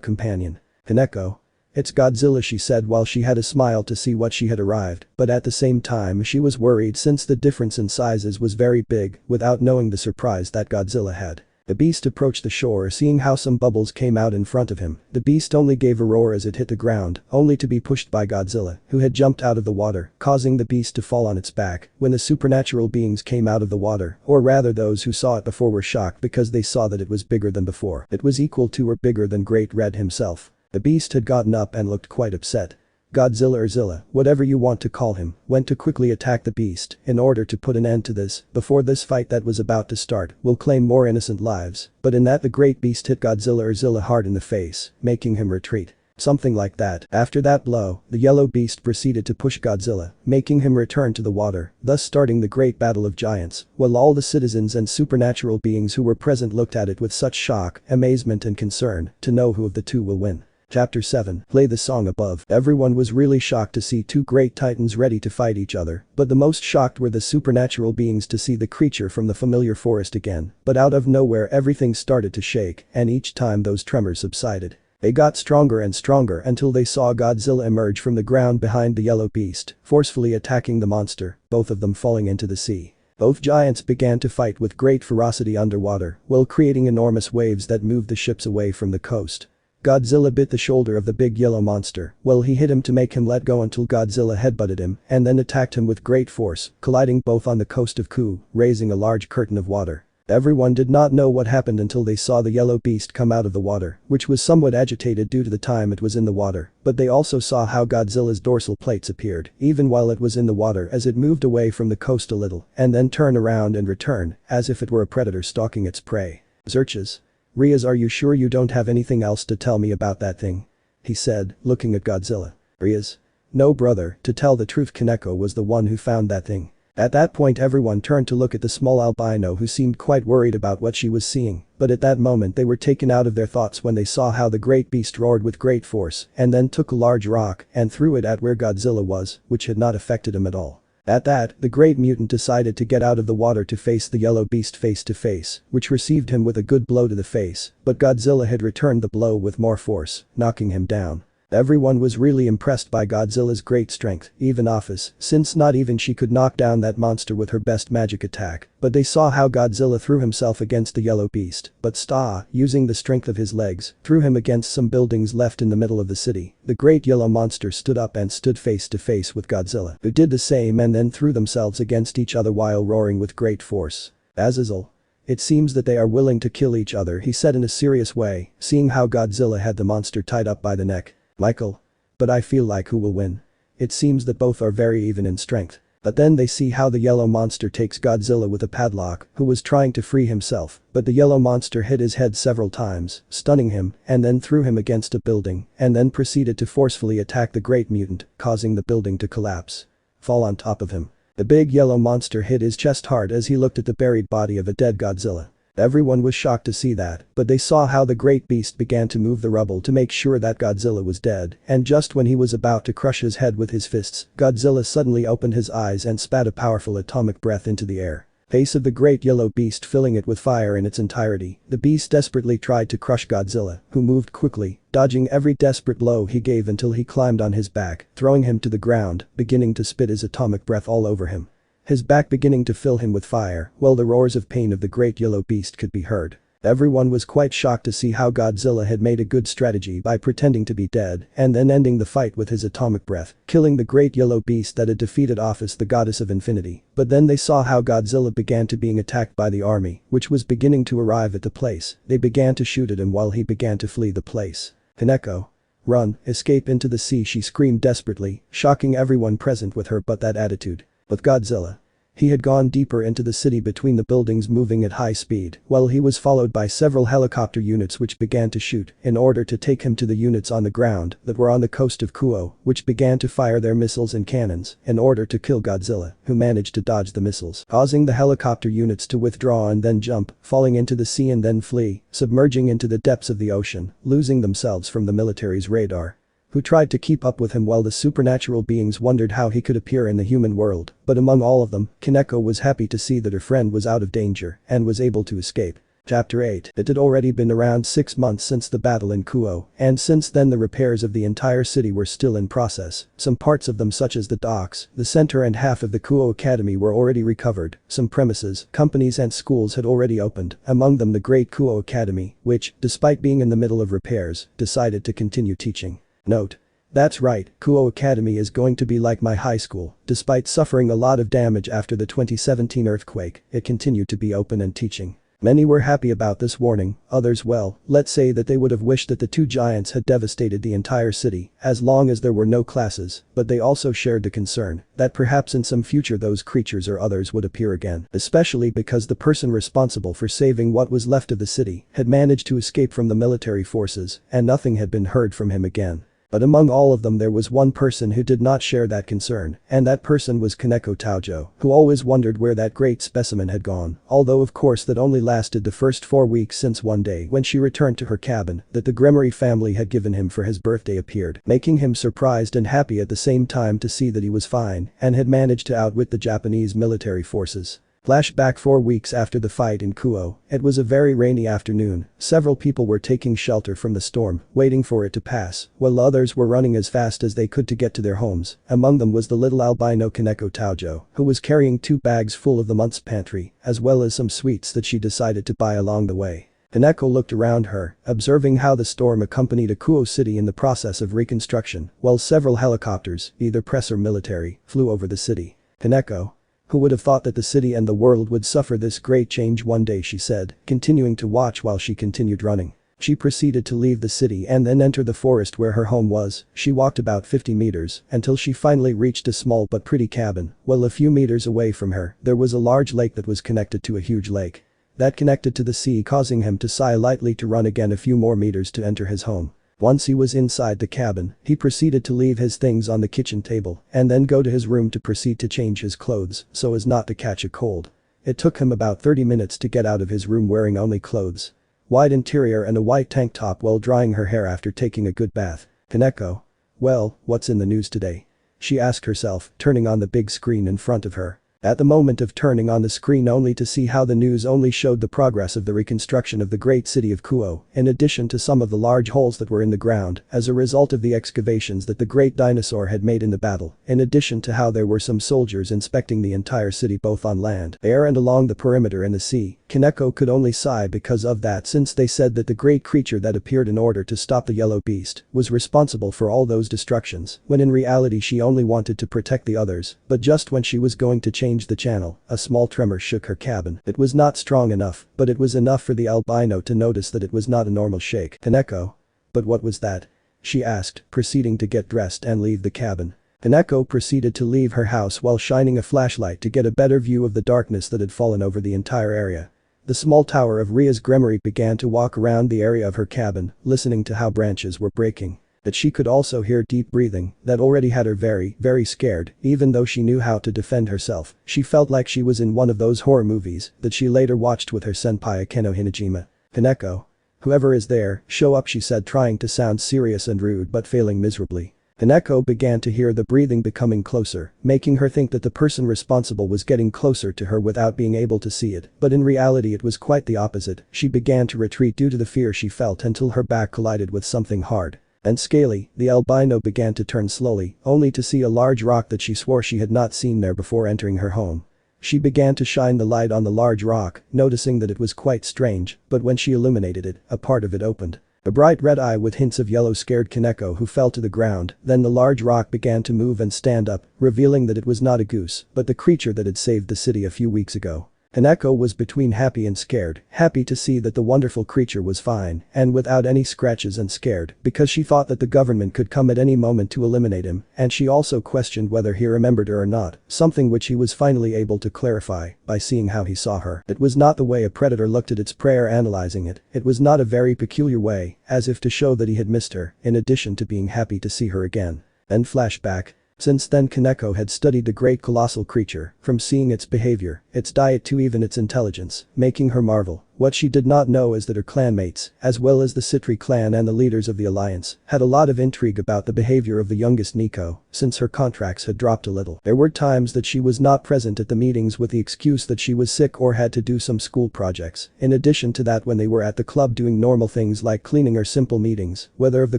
companion. Kaneko. It's Godzilla, she said while she had a smile to see what she had arrived, but at the same time she was worried since the difference in sizes was very big, without knowing the surprise that Godzilla had. The beast approached the shore, seeing how some bubbles came out in front of him. The beast only gave a roar as it hit the ground, only to be pushed by Godzilla, who had jumped out of the water, causing the beast to fall on its back. When the supernatural beings came out of the water, or rather those who saw it before were shocked because they saw that it was bigger than before. It was equal to or bigger than Great Red himself. The beast had gotten up and looked quite upset. Godzilla or Zilla, whatever you want to call him, went to quickly attack the beast in order to put an end to this before this fight that was about to start will claim more innocent lives, but in that the great beast hit Godzilla or Zilla hard in the face, making him retreat. Something like that. After that blow, the yellow beast proceeded to push Godzilla, making him return to the water, thus starting the great battle of giants, while all the citizens and supernatural beings who were present looked at it with such shock, amazement and concern to know who of the two will win. Chapter 7. Play the song above. Everyone was really shocked to see two great titans ready to fight each other, but the most shocked were the supernatural beings to see the creature from the familiar forest again, but out of nowhere everything started to shake, and each time those tremors subsided. They got stronger and stronger until they saw Godzilla emerge from the ground behind the yellow beast, forcefully attacking the monster, both of them falling into the sea. Both giants began to fight with great ferocity underwater, while creating enormous waves that moved the ships away from the coast. Godzilla bit the shoulder of the big yellow monster, while he hit him to make him let go until Godzilla headbutted him and then attacked him with great force, colliding both on the coast of Ku, raising a large curtain of water. Everyone did not know what happened until they saw the yellow beast come out of the water, which was somewhat agitated due to the time it was in the water, but they also saw how Godzilla's dorsal plates appeared, even while it was in the water as it moved away from the coast a little, and then turn around and return, as if it were a predator stalking its prey. Zerches. Riaz, are you sure you don't have anything else to tell me about that thing? He said, looking at Godzilla. Riaz. No brother, to tell the truth Kaneko was the one who found that thing. At that point everyone turned to look at the small albino who seemed quite worried about what she was seeing, but at that moment they were taken out of their thoughts when they saw how the great beast roared with great force and then took a large rock and threw it at where Godzilla was, which had not affected him at all. At that, the great mutant decided to get out of the water to face the yellow beast face to face, which received him with a good blow to the face, but Godzilla had returned the blow with more force, knocking him down. Everyone was really impressed by Godzilla's great strength, even Office, since not even she could knock down that monster with her best magic attack, but they saw how Godzilla threw himself against the yellow beast, but using the strength of his legs, threw him against some buildings left in the middle of the city. The great yellow monster stood up and stood face to face with Godzilla, who did the same and then threw themselves against each other while roaring with great force. Azazel. It seems that they are willing to kill each other, he said in a serious way, seeing how Godzilla had the monster tied up by the neck. Michael. But I feel like who will win? It seems that both are very even in strength. But then they see how the yellow monster takes Godzilla with a padlock, who was trying to free himself, but the yellow monster hit his head several times, stunning him, and then threw him against a building, and then proceeded to forcefully attack the great mutant, causing the building to collapse. Fall on top of him. The big yellow monster hit his chest hard as he looked at the buried body of a dead Godzilla. Everyone was shocked to see that, but they saw how the great beast began to move the rubble to make sure that Godzilla was dead, and just when he was about to crush his head with his fists, Godzilla suddenly opened his eyes and spat a powerful atomic breath into the air. Face of the great yellow beast filling it with fire in its entirety, the beast desperately tried to crush Godzilla, who moved quickly, dodging every desperate blow he gave until he climbed on his back, throwing him to the ground, beginning to spit his atomic breath all over him. His back beginning to fill him with fire, while the roars of pain of the great yellow beast could be heard. Everyone was quite shocked to see how Godzilla had made a good strategy by pretending to be dead and then ending the fight with his atomic breath, killing the great yellow beast that had defeated Office the goddess of infinity. But then they saw how Godzilla began to being attacked by the army, which was beginning to arrive at the place. They began to shoot at him while he began to flee the place. Kaneko. Run, escape into the sea, she screamed desperately, shocking everyone present with her but that attitude. With Godzilla. He had gone deeper into the city between the buildings moving at high speed, while he was followed by several helicopter units which began to shoot in order to take him to the units on the ground that were on the coast of Kuo, which began to fire their missiles and cannons in order to kill Godzilla, who managed to dodge the missiles, causing the helicopter units to withdraw and then jump, falling into the sea and then flee, submerging into the depths of the ocean, losing themselves from the military's radar. Who tried to keep up with him while the supernatural beings wondered how he could appear in the human world, but among all of them, Kaneko was happy to see that her friend was out of danger and was able to escape. Chapter 8. It had already been around 6 months since the battle in Kuo, and since then the repairs of the entire city were still in process. Some parts of them such as the docks, the center and half of the Kuo Academy were already recovered, some premises, companies and schools had already opened, among them the great Kuo Academy, which, despite being in the middle of repairs, decided to continue teaching. Note. That's right, Kuo Academy is going to be like my high school. Despite suffering a lot of damage after the 2017 earthquake, it continued to be open and teaching. Many were happy about this warning, others well, let's say that they would have wished that the two giants had devastated the entire city, as long as there were no classes, but they also shared the concern that perhaps in some future those creatures or others would appear again, especially because the person responsible for saving what was left of the city had managed to escape from the military forces and nothing had been heard from him again. But among all of them there was one person who did not share that concern, and that person was Kaneko Taojo, who always wondered where that great specimen had gone, although of course that only lasted the first 4 weeks since one day when she returned to her cabin that the Gremory family had given him for his birthday appeared, making him surprised and happy at the same time to see that he was fine and had managed to outwit the Japanese military forces. Flashback 4 weeks after the fight in Kuo, it was a very rainy afternoon. Several people were taking shelter from the storm, waiting for it to pass, while others were running as fast as they could to get to their homes. Among them was the little albino Kaneko Taojo, who was carrying 2 bags full of the month's pantry, as well as some sweets that she decided to buy along the way. Kaneko looked around her, observing how the storm accompanied Akuo City in the process of reconstruction, while several helicopters, either press or military, flew over the city. Kaneko. Who would have thought that the city and the world would suffer this great change one day, she said, continuing to watch while she continued running. She proceeded to leave the city and then enter the forest where her home was. She walked about 50 meters until she finally reached a small but pretty cabin, while a few meters away from her, there was a large lake that was connected to a huge lake. That connected to the sea, causing him to sigh lightly to run again a few more meters to enter his home. Once he was inside the cabin, he proceeded to leave his things on the kitchen table and then go to his room to proceed to change his clothes so as not to catch a cold. It took him about 30 minutes to get out of his room wearing only clothes. White interior and a white tank top while drying her hair after taking a good bath. Kaneko. Well, what's in the news today? She asked herself, turning on the big screen in front of her. At the moment of turning on the screen only to see how the news only showed the progress of the reconstruction of the great city of Kuo, in addition to some of the large holes that were in the ground as a result of the excavations that the great dinosaur had made in the battle, in addition to how there were some soldiers inspecting the entire city both on land, air and along the perimeter in the sea. Kaneko could only sigh because of that, since they said that the great creature that appeared in order to stop the yellow beast was responsible for all those destructions, when in reality she only wanted to protect the others. But just when she was going to change the channel, a small tremor shook her cabin. It was not strong enough, but it was enough for the albino to notice that it was not a normal shake. Kaneko? But what was that? She asked, proceeding to get dressed and leave the cabin. Kaneko proceeded to leave her house while shining a flashlight to get a better view of the darkness that had fallen over the entire area. The small tower of Ria's Gremory began to walk around the area of her cabin, listening to how branches were breaking. That she could also hear deep breathing that already had her very scared. Even though she knew how to defend herself, she felt like she was in one of those horror movies that she later watched with her senpai Akeno Hinajima. Kaneko. Whoever is there, show up, she said, trying to sound serious and rude but failing miserably. Kaneko began to hear the breathing becoming closer, making her think that the person responsible was getting closer to her without being able to see it, but in reality it was quite the opposite. She began to retreat due to the fear she felt until her back collided with something hard and scaly. The albino began to turn slowly, only to see a large rock that she swore she had not seen there before entering her home. She began to shine the light on the large rock, noticing that it was quite strange, but when she illuminated it, a part of it opened. A bright red eye with hints of yellow scared Kaneko, who fell to the ground. Then the large rock began to move and stand up, revealing that it was not a goose, but the creature that had saved the city a few weeks ago. Kaneko was between happy and scared, happy to see that the wonderful creature was fine and without any scratches, and scared because she thought that the government could come at any moment to eliminate him, and she also questioned whether he remembered her or not, something which he was finally able to clarify by seeing how he saw her. It was not the way a predator looked at its prey or analyzing it. It was not a very peculiar way, as if to show that he had missed her, in addition to being happy to see her again. Then flashback. Since then Kaneko had studied the great colossal creature, from seeing its behavior, its diet to even its intelligence, making her marvel. What she did not know is that her clanmates, as well as the Citri clan and the leaders of the alliance, had a lot of intrigue about the behavior of the youngest Nico, since her contracts had dropped a little. There were times that she was not present at the meetings with the excuse that she was sick or had to do some school projects. In addition to that, when they were at the club doing normal things like cleaning or simple meetings, whether of the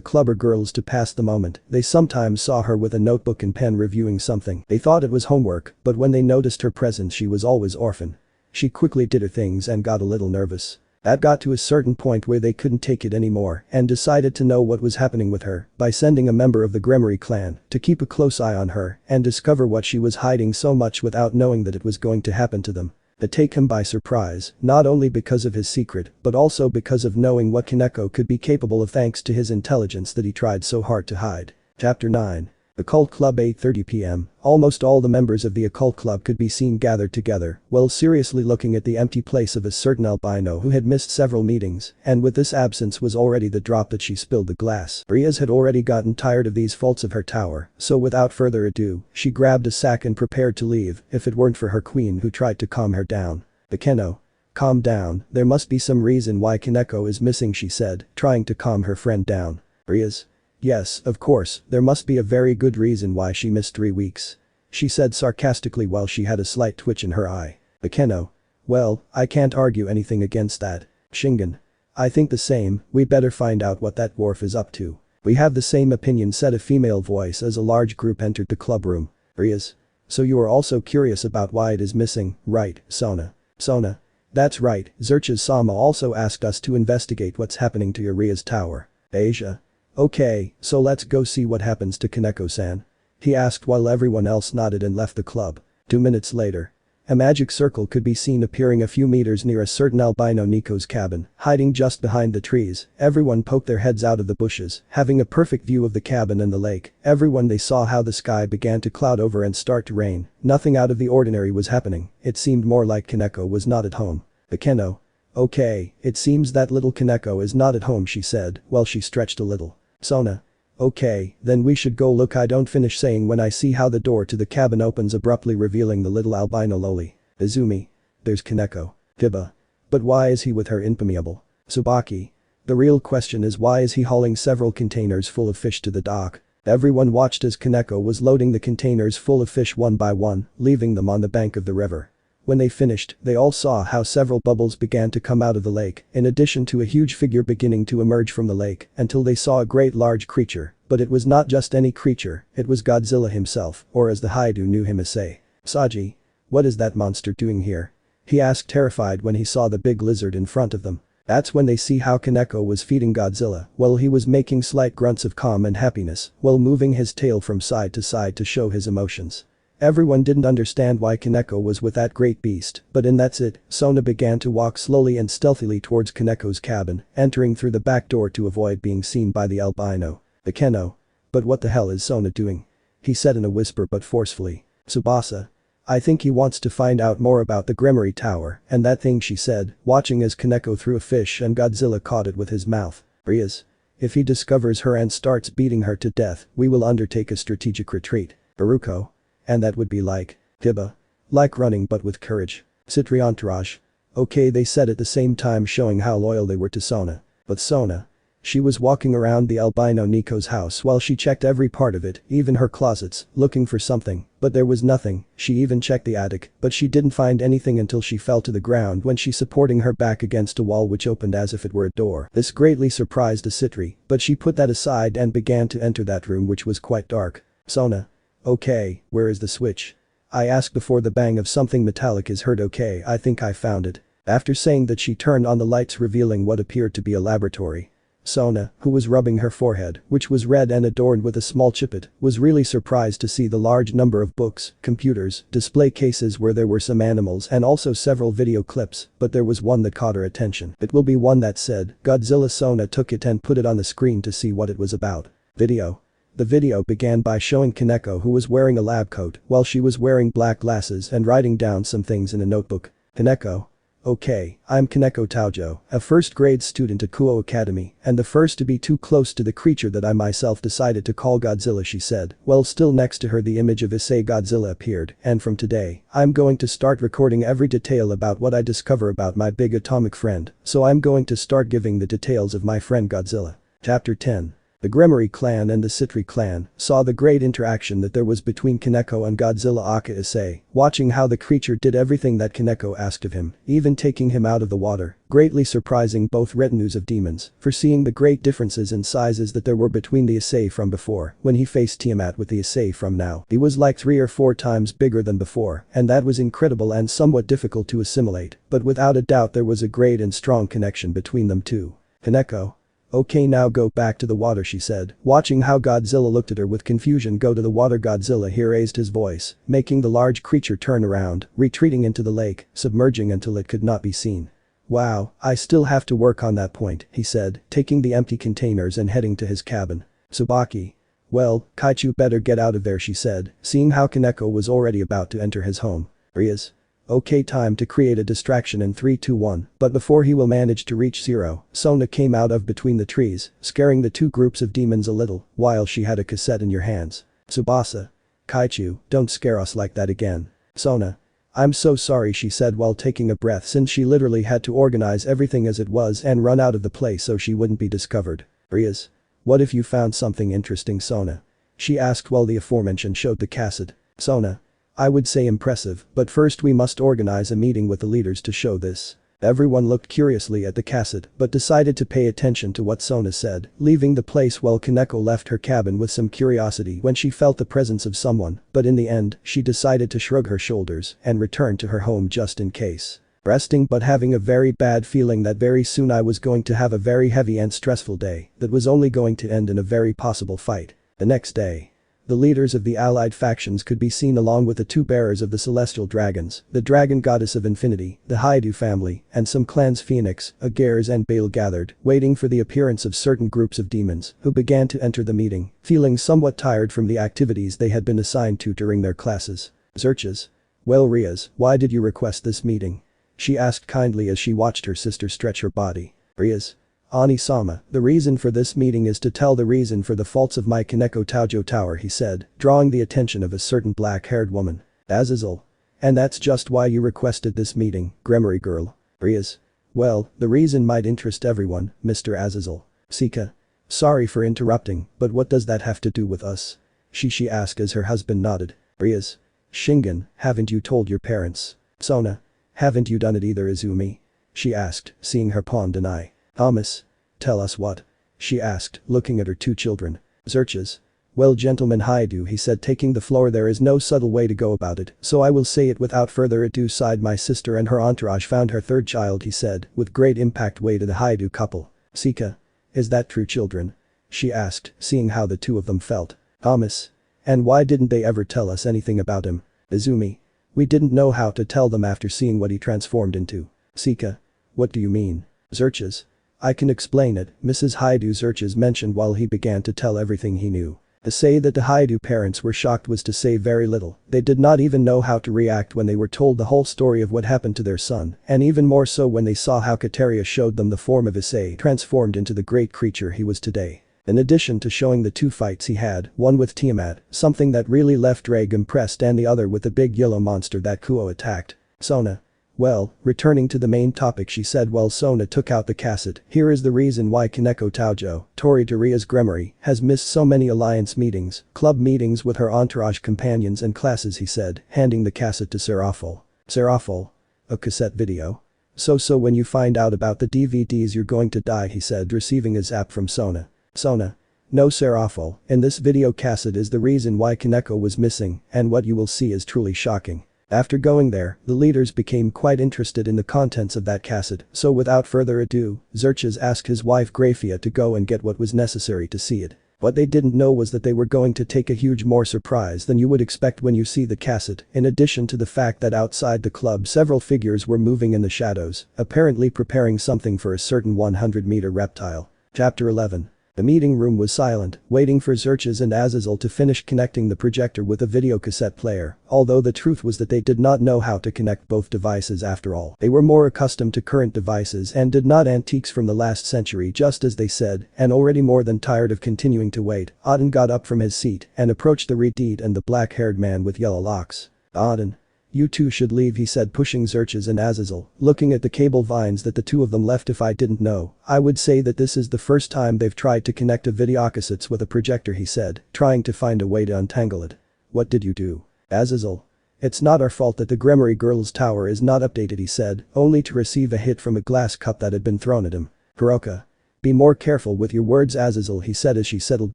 club or girls to pass the moment, they sometimes saw her with a notebook and pen reviewing something. They thought it was homework, but when they noticed her presence she was always orphan. She quickly did her things and got a little nervous. That got to a certain point where they couldn't take it anymore and decided to know what was happening with her by sending a member of the Gremory clan to keep a close eye on her and discover what she was hiding so much without knowing that it was going to happen to them. To take him by surprise, not only because of his secret but also because of knowing what Kaneko could be capable of thanks to his intelligence that he tried so hard to hide. Chapter 9. Occult Club. 8:30 p.m. Almost all the members of the occult club could be seen gathered together, while seriously looking at the empty place of a certain albino who had missed several meetings, and with this absence was already the drop that she spilled the glass. Rias had already gotten tired of these faults of her tower, so without further ado, she grabbed a sack and prepared to leave if it weren't for her queen who tried to calm her down. Akeno. Calm down, there must be some reason why Kaneko is missing, she said, trying to calm her friend down. Rias. Yes, of course, there must be a very good reason why she missed 3 weeks. She said sarcastically while she had a slight twitch in her eye. Akeno. Well, I can't argue anything against that. Shingen. I think the same, we better find out what that dwarf is up to. We have the same opinion, said a female voice as a large group entered the club room. Rias. So you are also curious about why it is missing, right, Sona? Sona. That's right, Zerches-sama also asked us to investigate what's happening to Uria's tower. Asia. Okay, so let's go see what happens to Kaneko-san. He asked while everyone else nodded and left the club. 2 minutes later. A magic circle could be seen appearing a few meters near a certain albino Nico's cabin, hiding just behind the trees. Everyone poked their heads out of the bushes, having a perfect view of the cabin and the lake. Everyone they saw how the sky began to cloud over and start to rain. Nothing out of the ordinary was happening. It seemed more like Kaneko was not at home. Akeno. Okay, it seems that little Kaneko is not at home, she said, while she stretched a little. Sona. Okay, then we should go look. I don't finish saying when I see how the door to the cabin opens abruptly, revealing the little albino loli. Izumi. There's Kaneko. Hiba. But why is he with her impermeable? Tsubaki. The real question is, why is he hauling several containers full of fish to the dock? Everyone watched as Kaneko was loading the containers full of fish one by one, leaving them on the bank of the river. When they finished, they all saw how several bubbles began to come out of the lake, in addition to a huge figure beginning to emerge from the lake, until they saw a great large creature. But it was not just any creature, it was Godzilla himself, or as the Hyoudou knew him, Issei. Saji. What is that monster doing here? He asked, terrified when he saw the big lizard in front of them. That's when they see how Kaneko was feeding Godzilla while he was making slight grunts of calm and happiness while moving his tail from side to show his emotions. Everyone didn't understand why Kaneko was with that great beast, but in that's it, Sona began to walk slowly and stealthily towards Kaneko's cabin, entering through the back door to avoid being seen by the albino. Akeno. But what the hell is Sona doing? He said in a whisper but forcefully. Tsubasa. I think he wants to find out more about the Gremory Tower and that thing, she said, watching as Kaneko threw a fish and Godzilla caught it with his mouth. Rias. If he discovers her and starts beating her to death, we will undertake a strategic retreat. Baruko. And that would be like. Hiba. Like running but with courage. Citri entourage. Okay, they said at the same time, showing how loyal they were to Sona. But Sona. She was walking around the albino Nico's house while she checked every part of it, even her closets, looking for something, but there was nothing. She even checked the attic, but she didn't find anything until she fell to the ground when she supporting her back against a wall which opened as if it were a door. This greatly surprised Citri, but she put that aside and began to enter that room, which was quite dark. Sona. Okay, where is the switch? I asked before the bang of something metallic is heard. Okay, I think I found it. After saying that, she turned on the lights, revealing what appeared to be a laboratory. Sona, who was rubbing her forehead, which was red and adorned with a small chiplet, was really surprised to see the large number of books, computers, display cases where there were some animals and also several video clips, but there was one that caught her attention. It will be one that said Godzilla. Sona took it and put it on the screen to see what it was about. Video. The video began by showing Kaneko, who was wearing a lab coat while she was wearing black glasses and writing down some things in a notebook. Kaneko. Okay, I'm Kaneko Taojo, a first-grade student at Kuo Academy, and the first to be too close to the creature that I myself decided to call Godzilla, she said, while still next to her the image of Issei Godzilla appeared, and from today, I'm going to start recording every detail about what I discover about my big atomic friend, so I'm going to start giving the details of my friend Godzilla. Chapter 10. The Gremory clan and the Citri clan saw the great interaction that there was between Kaneko and Godzilla. Aka Issei, watching how the creature did everything that Kaneko asked of him, even taking him out of the water, greatly surprising both retinues of demons, foreseeing the great differences in sizes that there were between the Issei from before. When he faced Tiamat with the Issei from now, he was like 3 or 4 times bigger than before, and that was incredible and somewhat difficult to assimilate, but without a doubt there was a great and strong connection between them two. Kaneko. Okay, now go back to the water, she said, watching how Godzilla looked at her with confusion. Go to the water. Godzilla here raised his voice, making the large creature turn around, retreating into the lake, submerging until it could not be seen. Wow, I still have to work on that point, he said, taking the empty containers and heading to his cabin. Tsubaki. Well, Kaichu better get out of there, she said, seeing how Kaneko was already about to enter his home. Rias. Okay, time to create a distraction in 3, 2, 1, but before he will manage to reach 0, Sona came out of between the trees, scaring the 2 groups of demons a little, while she had a cassette in your hands. Tsubasa. Kaichu, don't scare us like that again. Sona. I'm so sorry, she said while taking a breath, since she literally had to organize everything as it was and run out of the place so she wouldn't be discovered. Rias. What if you found something interesting, Sona? She asked while the aforementioned showed the cassette. Sona. I would say impressive, but first we must organize a meeting with the leaders to show this. Everyone looked curiously at the cassette but decided to pay attention to what Sona said, leaving the place while Kaneko left her cabin with some curiosity when she felt the presence of someone, but in the end, she decided to shrug her shoulders and return to her home just in case. Resting but having a very bad feeling that very soon I was going to have a very heavy and stressful day that was only going to end in a very possible fight. The next day. The leaders of the allied factions could be seen along with the two bearers of the celestial dragons, the dragon goddess of infinity, the Hyoudou family, and some clans Phoenix, Agares and Bale gathered, waiting for the appearance of certain groups of demons who began to enter the meeting, feeling somewhat tired from the activities they had been assigned to during their classes. Zerches. Well Riaz, why did you request this meeting? She asked kindly as she watched her sister stretch her body. Riaz. Ani-sama, the reason for this meeting is to tell the reason for the faults of my Kaneko Taojo tower, he said, drawing the attention of a certain black-haired woman. Azazel. And that's just why you requested this meeting, Gremory girl. Riaz. Well, the reason might interest everyone, Mr. Azazel. Sika. Sorry for interrupting, but what does that have to do with us? She asked as her husband nodded. Riaz. Shingen, haven't you told your parents? Sona. Haven't you done it either, Izumi? She asked, seeing her pawn deny. Amos. Tell us what? She asked, looking at her two children. Zerches. Well gentleman Hyoudou, he said, taking the floor, there is no subtle way to go about it, so I will say it without further ado. Sighed my sister and her entourage found her third child, he said, with great impact way to the Hyoudou couple. Sika. Is that true, children? She asked, seeing how the two of them felt. Amos. And why didn't they ever tell us anything about him? Izumi. We didn't know how to tell them after seeing what he transformed into. Sika. What do you mean? Zerches. I can explain it, Mrs. Hyoudou, Zerches mentioned while he began to tell everything he knew. To say that the Hyoudou parents were shocked was to say very little. They did not even know how to react when they were told the whole story of what happened to their son, and even more so when they saw how Kateria showed them the form of Issei transformed into the great creature he was today. In addition to showing the two fights he had, one with Tiamat, something that really left Drake impressed, and the other with the big yellow monster that Kuo attacked. Sona. Well, returning to the main topic, she said while Sona took out the cassette, here is the reason why Kaneko Taojo, Tori Doria's Gremory, has missed so many alliance meetings, club meetings with her entourage companions and classes, he said, handing the cassette to Serafol. Serafol. A cassette video? So when you find out about the DVDs you're going to die, he said, receiving a zap from Sona. Sona. No, Serafol, in this video cassette is the reason why Kaneko was missing, and what you will see is truly shocking. After going there, the leaders became quite interested in the contents of that cassette, so without further ado, Zerches asked his wife Grafia to go and get what was necessary to see it. What they didn't know was that they were going to take a huge more surprise than you would expect when you see the cassette, in addition to the fact that outside the club several figures were moving in the shadows, apparently preparing something for a certain 100-meter reptile. Chapter 11. The meeting room was silent, waiting for Zerches and Azazel to finish connecting the projector with a video cassette player, although the truth was that they did not know how to connect both devices after all. They were more accustomed to current devices and did not antiques from the last century, just as they said, and already more than tired of continuing to wait, Auden got up from his seat and approached the Redeed and the black-haired man with yellow locks. Auden. You two should leave, he said, pushing Zerches and Azazel, looking at the cable vines that the two of them left. If I didn't know, I would say that this is the first time they've tried to connect a videocassettes with a projector, he said, trying to find a way to untangle it. What did you do? Azazel. It's not our fault that the Gremory girl's tower is not updated, he said, only to receive a hit from a glass cup that had been thrown at him. Hiroka. Be more careful with your words, Azazel, he said as she settled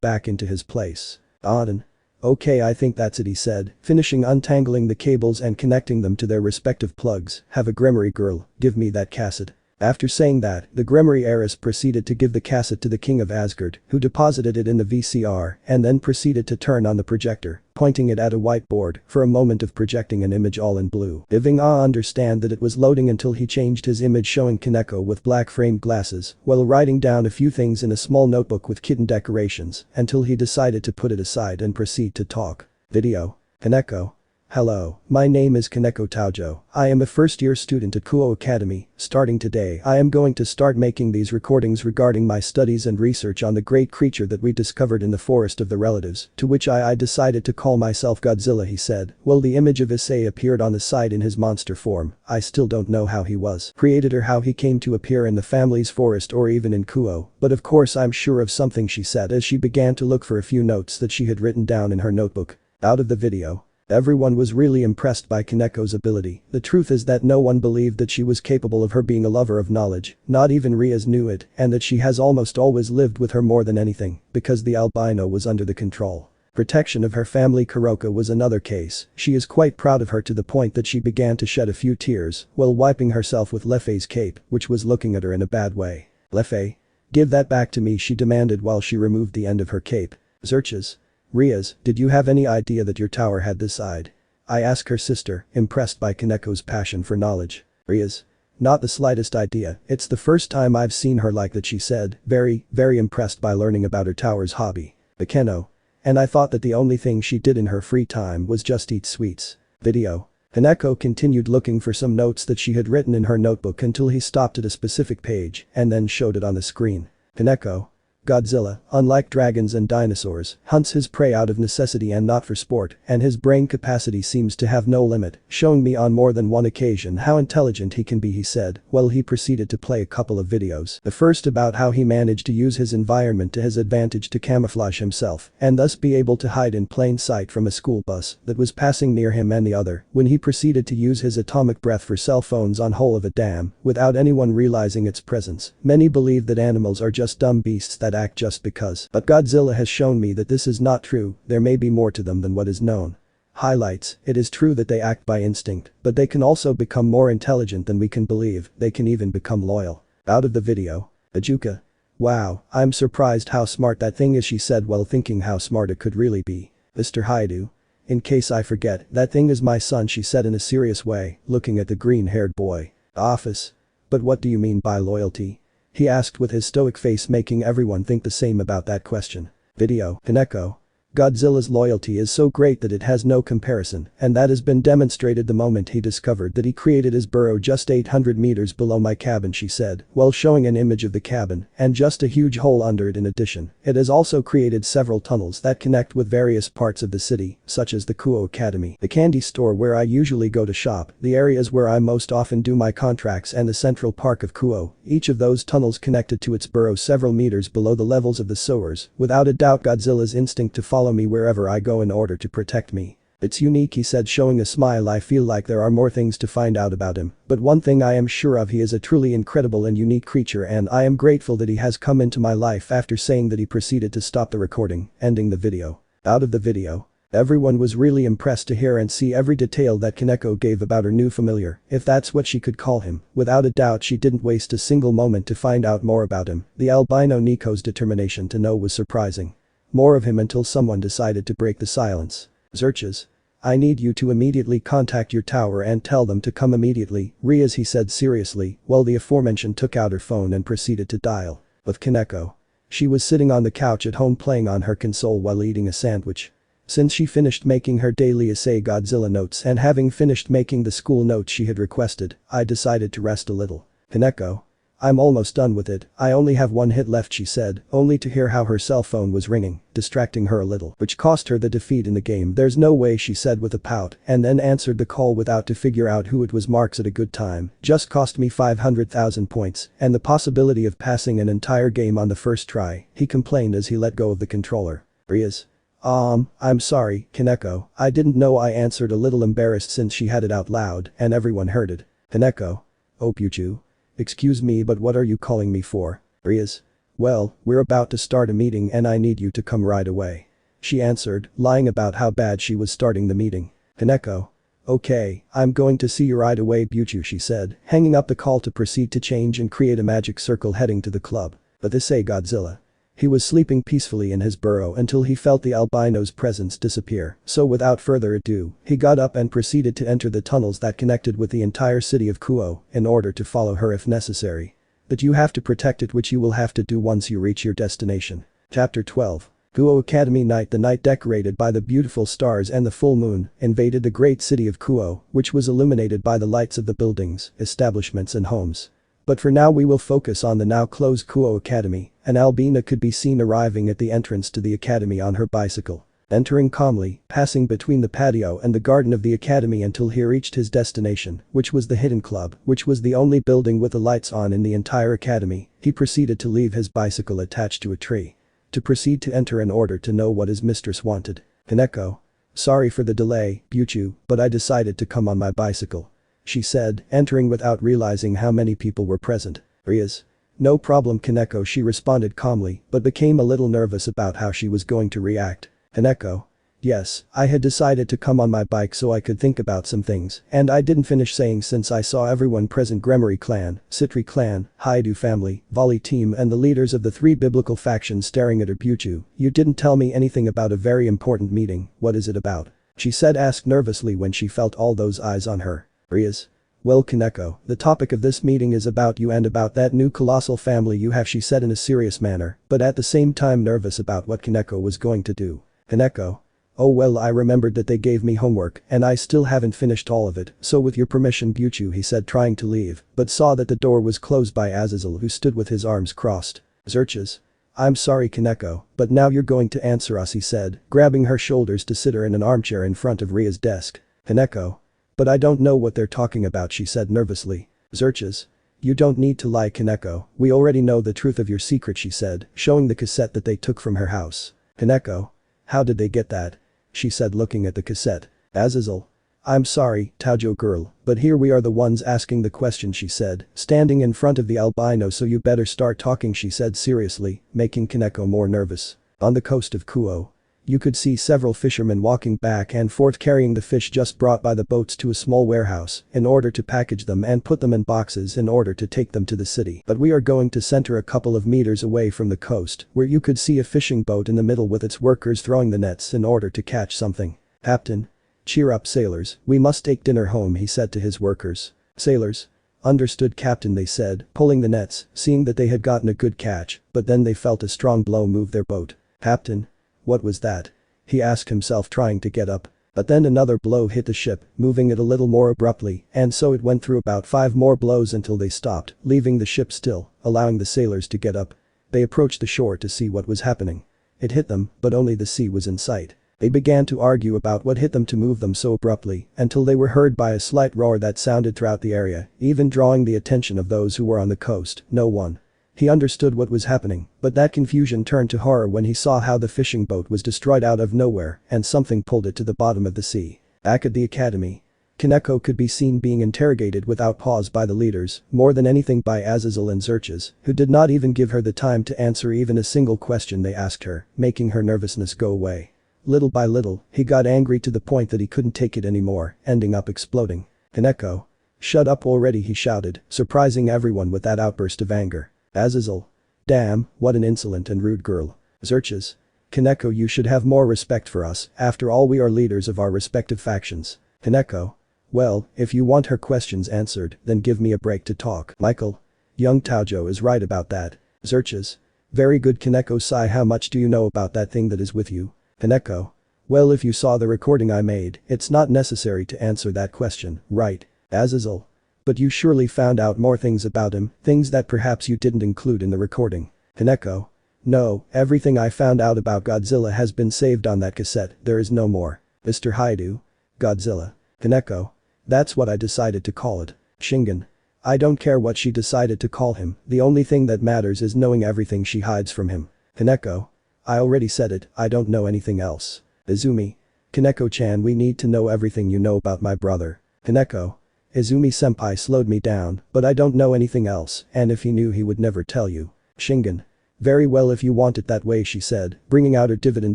back into his place. Auden. Okay, I think that's it, he said, finishing untangling the cables and connecting them to their respective plugs. Have a Gremory girl, give me that cassette. After saying that, the Gremory heiress proceeded to give the cassette to the King of Asgard, who deposited it in the VCR and then proceeded to turn on the projector, pointing it at a whiteboard for a moment of projecting an image all in blue. Giving understand that it was loading until he changed his image showing Kaneko with black framed glasses while writing down a few things in a small notebook with kitten decorations until he decided to put it aside and proceed to talk. Video. Kaneko. Hello, my name is Kaneko Taojo. I am a first-year student at Kuo Academy. Starting today, I am going to start making these recordings regarding my studies and research on the great creature that we discovered in the forest of the relatives, to which I decided to call myself Godzilla, he said. Well, the image of Issei appeared on the side in his monster form. I still don't know how he was created or how he came to appear in the family's forest or even in Kuo, but of course I'm sure of something, she said as she began to look for a few notes that she had written down in her notebook. Out of the video. Everyone was really impressed by Kaneko's ability. The truth is that no one believed that she was capable of her being a lover of knowledge, not even Rias knew it, and that she has almost always lived with her more than anything, because the albino was under the control. Protection of her family. Kuroka was another case. She is quite proud of her to the point that she began to shed a few tears while wiping herself with Lefei's cape, which was looking at her in a bad way. "Lefei? Give that back to me," she demanded while she removed the end of her cape. "Searches. Rias, did you have any idea that your tower had this side?" I asked her sister, impressed by Kaneko's passion for knowledge. "Rias? Not the slightest idea, it's the first time I've seen her like that," she said, very impressed by learning about her tower's hobby. Bakeno. And I thought that the only thing she did in her free time was just eat sweets. Video. Kaneko continued looking for some notes that she had written in her notebook until he stopped at a specific page and then showed it on the screen. Kaneko. Godzilla, unlike dragons and dinosaurs, hunts his prey out of necessity and not for sport, and his brain capacity seems to have no limit, showing me on more than one occasion how intelligent he can be, he said, while he proceeded to play a couple of videos. The first about how he managed to use his environment to his advantage to camouflage himself, and thus be able to hide in plain sight from a school bus that was passing near him, and the other, when he proceeded to use his atomic breath for cell phones on hole of a dam, without anyone realizing its presence. Many believe that animals are just dumb beasts that act just because. But Godzilla has shown me that this is not true, there may be more to them than what is known. Highlights, it is true that they act by instinct, but they can also become more intelligent than we can believe, they can even become loyal. Out of the video. Ajuka. Wow, I'm surprised how smart that thing is, she said while thinking how smart it could really be. Mr. Hyoudou. In case I forget, that thing is my son, she said in a serious way, looking at the green-haired boy. Office. But what do you mean by loyalty? He asked with his stoic face, making everyone think the same about that question. Video. Kaneko. Godzilla's loyalty is so great that it has no comparison, and that has been demonstrated the moment he discovered that he created his burrow just 800 meters below my cabin, she said, while showing an image of the cabin, and just a huge hole under it in addition. It has also created several tunnels that connect with various parts of the city, such as the Kuo Academy, the candy store where I usually go to shop, the areas where I most often do my contracts, and the central park of Kuo. Each of those tunnels connected to its burrow several meters below the levels of the sewers. Without a doubt, Godzilla's instinct to follow me wherever I go in order to protect me. It's unique, he said, showing a smile. I feel like there are more things to find out about him, but one thing I am sure of, he is a truly incredible and unique creature, and I am grateful that he has come into my life. After saying that, he proceeded to stop the recording, ending the video. Out of the video. Everyone was really impressed to hear and see every detail that Kaneko gave about her new familiar, if that's what she could call him. Without a doubt, she didn't waste a single moment to find out more about him. The albino Nico's determination to know was surprising. More of him until someone decided to break the silence. Searches. I need you to immediately contact your tower and tell them to come immediately, Rias, he said seriously, while the aforementioned took out her phone and proceeded to dial. With Kaneko. She was sitting on the couch at home playing on her console while eating a sandwich. Since she finished making her daily Issei Godzilla notes and having finished making the school notes she had requested, I decided to rest a little. Kaneko. I'm almost done with it, I only have one hit left, she said, only to hear how her cell phone was ringing, distracting her a little, which cost her the defeat in the game. There's no way, she said with a pout, and then answered the call without to figure out who it was. Marks at a good time, just cost me 500,000 points, and the possibility of passing an entire game on the first try, he complained as he let go of the controller. Rias. I'm sorry, Kaneko, I didn't know, I answered, a little embarrassed since she had it out loud and everyone heard it. Kaneko. Oh, Puchu. Excuse me, but what are you calling me for? Rias. Well, we're about to start a meeting and I need you to come right away. She answered, lying about how bad she was starting the meeting. Kaneko. Okay, I'm going to see you right away, Puchu, she said, hanging up the call to proceed to change and create a magic circle heading to the club. But Issei Godzilla. He was sleeping peacefully in his burrow until he felt the albino's presence disappear, so without further ado, he got up and proceeded to enter the tunnels that connected with the entire city of Kuo in order to follow her if necessary. But you have to protect it, which you will have to do once you reach your destination. Chapter 12. Kuo Academy night. The night, decorated by the beautiful stars and the full moon, invaded the great city of Kuo, which was illuminated by the lights of the buildings, establishments and homes. But for now we will focus on the now closed Kuo Academy. An albina could be seen arriving at the entrance to the academy on her bicycle. Entering calmly, passing between the patio and the garden of the academy until he reached his destination, which was the hidden club, which was the only building with the lights on in the entire academy. He proceeded to leave his bicycle attached to a tree. To proceed to enter in order to know what his mistress wanted. Kaneko. Sorry for the delay, Buchu, but I decided to come on my bicycle. She said, entering without realizing how many people were present. Rias. No problem Kaneko, she responded calmly, but became a little nervous about how she was going to react. Kaneko. Yes, I had decided to come on my bike so I could think about some things, and I didn't finish saying since I saw everyone present Gremory clan, Citri clan, Hyoudou family, Volley team and the leaders of the 3 biblical factions staring at her. Buchu, you didn't tell me anything about a very important meeting, what is it about? She said asked nervously when she felt all those eyes on her. Rias. Well Kaneko, the topic of this meeting is about you and about that new colossal family you have, she said in a serious manner, but at the same time nervous about what Kaneko was going to do. Kaneko. Oh well, I remembered that they gave me homework and I still haven't finished all of it, so with your permission Buchu, he said trying to leave, but saw that the door was closed by Azazel who stood with his arms crossed. Xerxes. I'm sorry Kaneko, but now you're going to answer us, he said, grabbing her shoulders to sit her in an armchair in front of Ria's desk. Kaneko. But I don't know what they're talking about, she said nervously. Xerxes. You don't need to lie Kaneko, we already know the truth of your secret, she said, showing the cassette that they took from her house. Kaneko. How did they get that? She said looking at the cassette. Azazel. I'm sorry, Taojo girl, but here we are the ones asking the question, she said, standing in front of the albino, so you better start talking, she said seriously, making Kaneko more nervous. On the coast of Kuo. You could see several fishermen walking back and forth carrying the fish just brought by the boats to a small warehouse in order to package them and put them in boxes in order to take them to the city. But we are going to center a couple of meters away from the coast where you could see a fishing boat in the middle with its workers throwing the nets in order to catch something. Captain. Cheer up sailors, we must take dinner home, he said to his workers. Sailors. Understood captain, they said, pulling the nets, seeing that they had gotten a good catch, but then they felt a strong blow move their boat. Captain. What was that? He asked himself trying to get up. But then another blow hit the ship, moving it a little more abruptly, and so it went through about 5 more blows until they stopped, leaving the ship still, allowing the sailors to get up. They approached the shore to see what was happening. It hit them, but only the sea was in sight. They began to argue about what hit them to move them so abruptly, until they were heard by a slight roar that sounded throughout the area, even drawing the attention of those who were on the coast. No one. He understood what was happening, but that confusion turned to horror when he saw how the fishing boat was destroyed out of nowhere and something pulled it to the bottom of the sea. Back at the academy. Kaneko could be seen being interrogated without pause by the leaders, more than anything by Azazel and Xerxes, who did not even give her the time to answer even a single question they asked her, making her nervousness go away. Little by little, he got angry to the point that he couldn't take it anymore, ending up exploding. Kaneko. Shut up already, he shouted, surprising everyone with that outburst of anger. Azazel. Damn, what an insolent and rude girl. Xerxes. Kaneko, you should have more respect for us, after all we are leaders of our respective factions. Kaneko. Well, if you want her questions answered, then give me a break to talk. Michael. Young Taojo is right about that. Xerxes. Very good Kaneko. Sigh, how much do you know about that thing that is with you? Kaneko. Well, if you saw the recording I made, it's not necessary to answer that question, right? Azazel. But you surely found out more things about him, things that perhaps you didn't include in the recording. Kaneko. No, everything I found out about Godzilla has been saved on that cassette, there is no more. Mr. Hyoudou. Godzilla. Kaneko. That's what I decided to call it. Shingen. I don't care what she decided to call him, the only thing that matters is knowing everything she hides from him. Kaneko. I already said it, I don't know anything else. Izumi. Kaneko-chan, we need to know everything you know about my brother. Kaneko. Izumi-senpai slowed me down, but I don't know anything else, and if he knew he would never tell you. Shingen. Very well, if you want it that way, she said, bringing out her dividend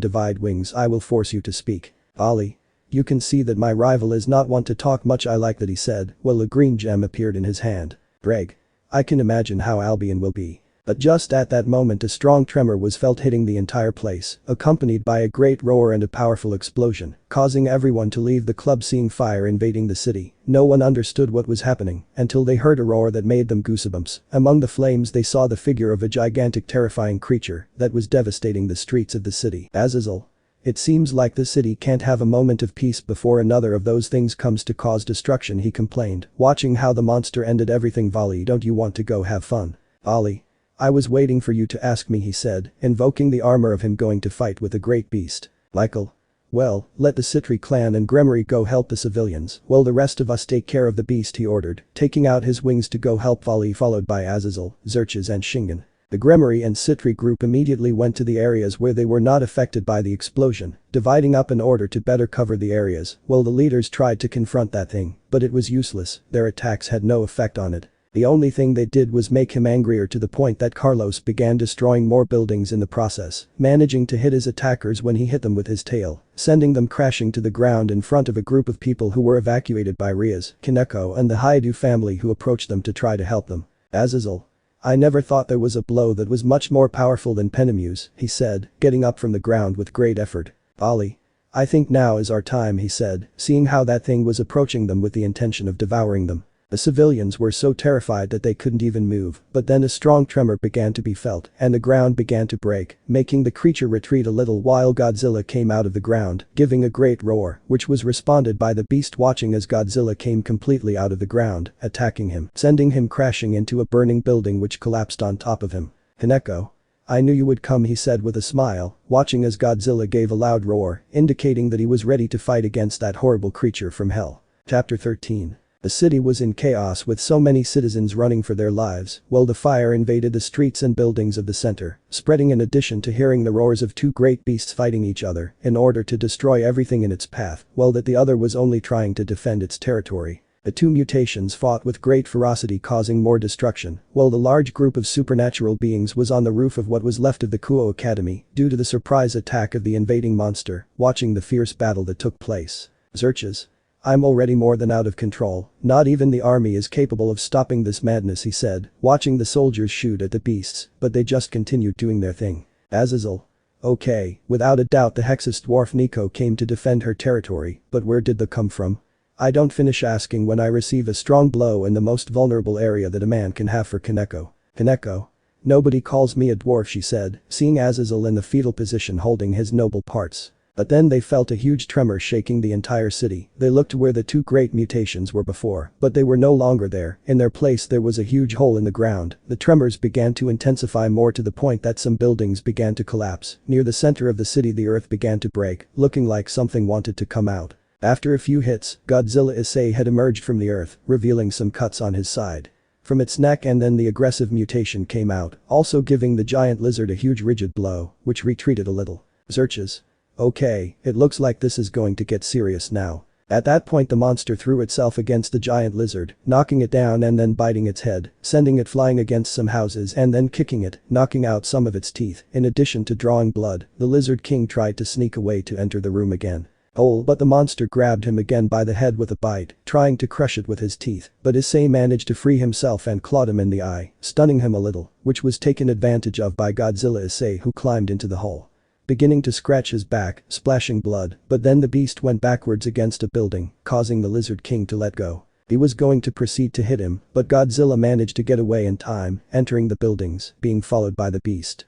divide wings. I will force you to speak. Ali. You can see that my rival is not one to talk much. I like that, he said, while a green gem appeared in his hand. Greg. I can imagine how Albion will be. But just at that moment a strong tremor was felt hitting the entire place, accompanied by a great roar and a powerful explosion, causing everyone to leave the club. Seeing fire invading the city, no one understood what was happening until they heard a roar that made them goosebumps. Among the flames they saw the figure of a gigantic terrifying creature that was devastating the streets of the city. Azazel. It seems like the city can't have a moment of peace before another of those things comes to cause destruction, he complained, watching how the monster ended everything. Volley, don't you want to go have fun? Ali. I was waiting for you to ask me, he said, invoking the armor of him going to fight with a great beast. Michael. Well, let the Citri clan and Gremory go help the civilians while the rest of us take care of the beast, he ordered, taking out his wings to go help Volley, followed by Azazel, Xerxes and Shingen. The Gremory and Citri group immediately went to the areas where they were not affected by the explosion, dividing up in order to better cover the areas, while the leaders tried to confront that thing, but it was useless, their attacks had no effect on it. The only thing they did was make him angrier to the point that Carlos began destroying more buildings in the process, managing to hit his attackers when he hit them with his tail, sending them crashing to the ground in front of a group of people who were evacuated by Rias, Kaneko and the Hyoudou family who approached them to try to help them. Azazel. I never thought there was a blow that was much more powerful than Penemu's, he said, getting up from the ground with great effort. Ali. I think now is our time, he said, seeing how that thing was approaching them with the intention of devouring them. The civilians were so terrified that they couldn't even move, but then a strong tremor began to be felt and the ground began to break, making the creature retreat a little while Godzilla came out of the ground, giving a great roar, which was responded by the beast watching as Godzilla came completely out of the ground, attacking him, sending him crashing into a burning building which collapsed on top of him. Kaneko. I knew you would come, he said with a smile, watching as Godzilla gave a loud roar, indicating that he was ready to fight against that horrible creature from hell. Chapter 13. The city was in chaos with so many citizens running for their lives, while the fire invaded the streets and buildings of the center, spreading in addition to hearing the roars of two great beasts fighting each other in order to destroy everything in its path, while that the other was only trying to defend its territory. The two mutations fought with great ferocity causing more destruction, while the large group of supernatural beings was on the roof of what was left of the Kuo Academy due to the surprise attack of the invading monster, watching the fierce battle that took place. Xerxes. I'm already more than out of control, not even the army is capable of stopping this madness, he said, watching the soldiers shoot at the beasts, but they just continued doing their thing. Azazel. Okay, without a doubt the Hexus dwarf Nico came to defend her territory, but where did they come from? I don't finish asking when I receive a strong blow in the most vulnerable area that a man can have for Kaneko. Kaneko. Nobody calls me a dwarf, she said, seeing Azazel in the fetal position holding his noble parts. But then they felt a huge tremor shaking the entire city. They looked to where the two great mutations were before, but they were no longer there. In their place there was a huge hole in the ground. The tremors began to intensify more to the point that some buildings began to collapse. Near the center of the city the earth began to break, looking like something wanted to come out. After a few hits, Godzilla Issei had emerged from the earth, revealing some cuts on his side. From its neck and then the aggressive mutation came out, also giving the giant lizard a huge rigid blow, which retreated a little. Xerxes. Okay, it looks like this is going to get serious now. At that point the monster threw itself against the giant lizard, knocking it down and then biting its head, sending it flying against some houses and then kicking it, knocking out some of its teeth. In addition to drawing blood, the Lizard King tried to sneak away to enter the room again. But the monster grabbed him again by the head with a bite, trying to crush it with his teeth, but Issei managed to free himself and clawed him in the eye, stunning him a little, which was taken advantage of by Godzilla Issei who climbed into the hole. Beginning to scratch his back, splashing blood, but then the beast went backwards against a building, causing the Lizard King to let go. He was going to proceed to hit him, but Godzilla managed to get away in time, entering the buildings, being followed by the beast.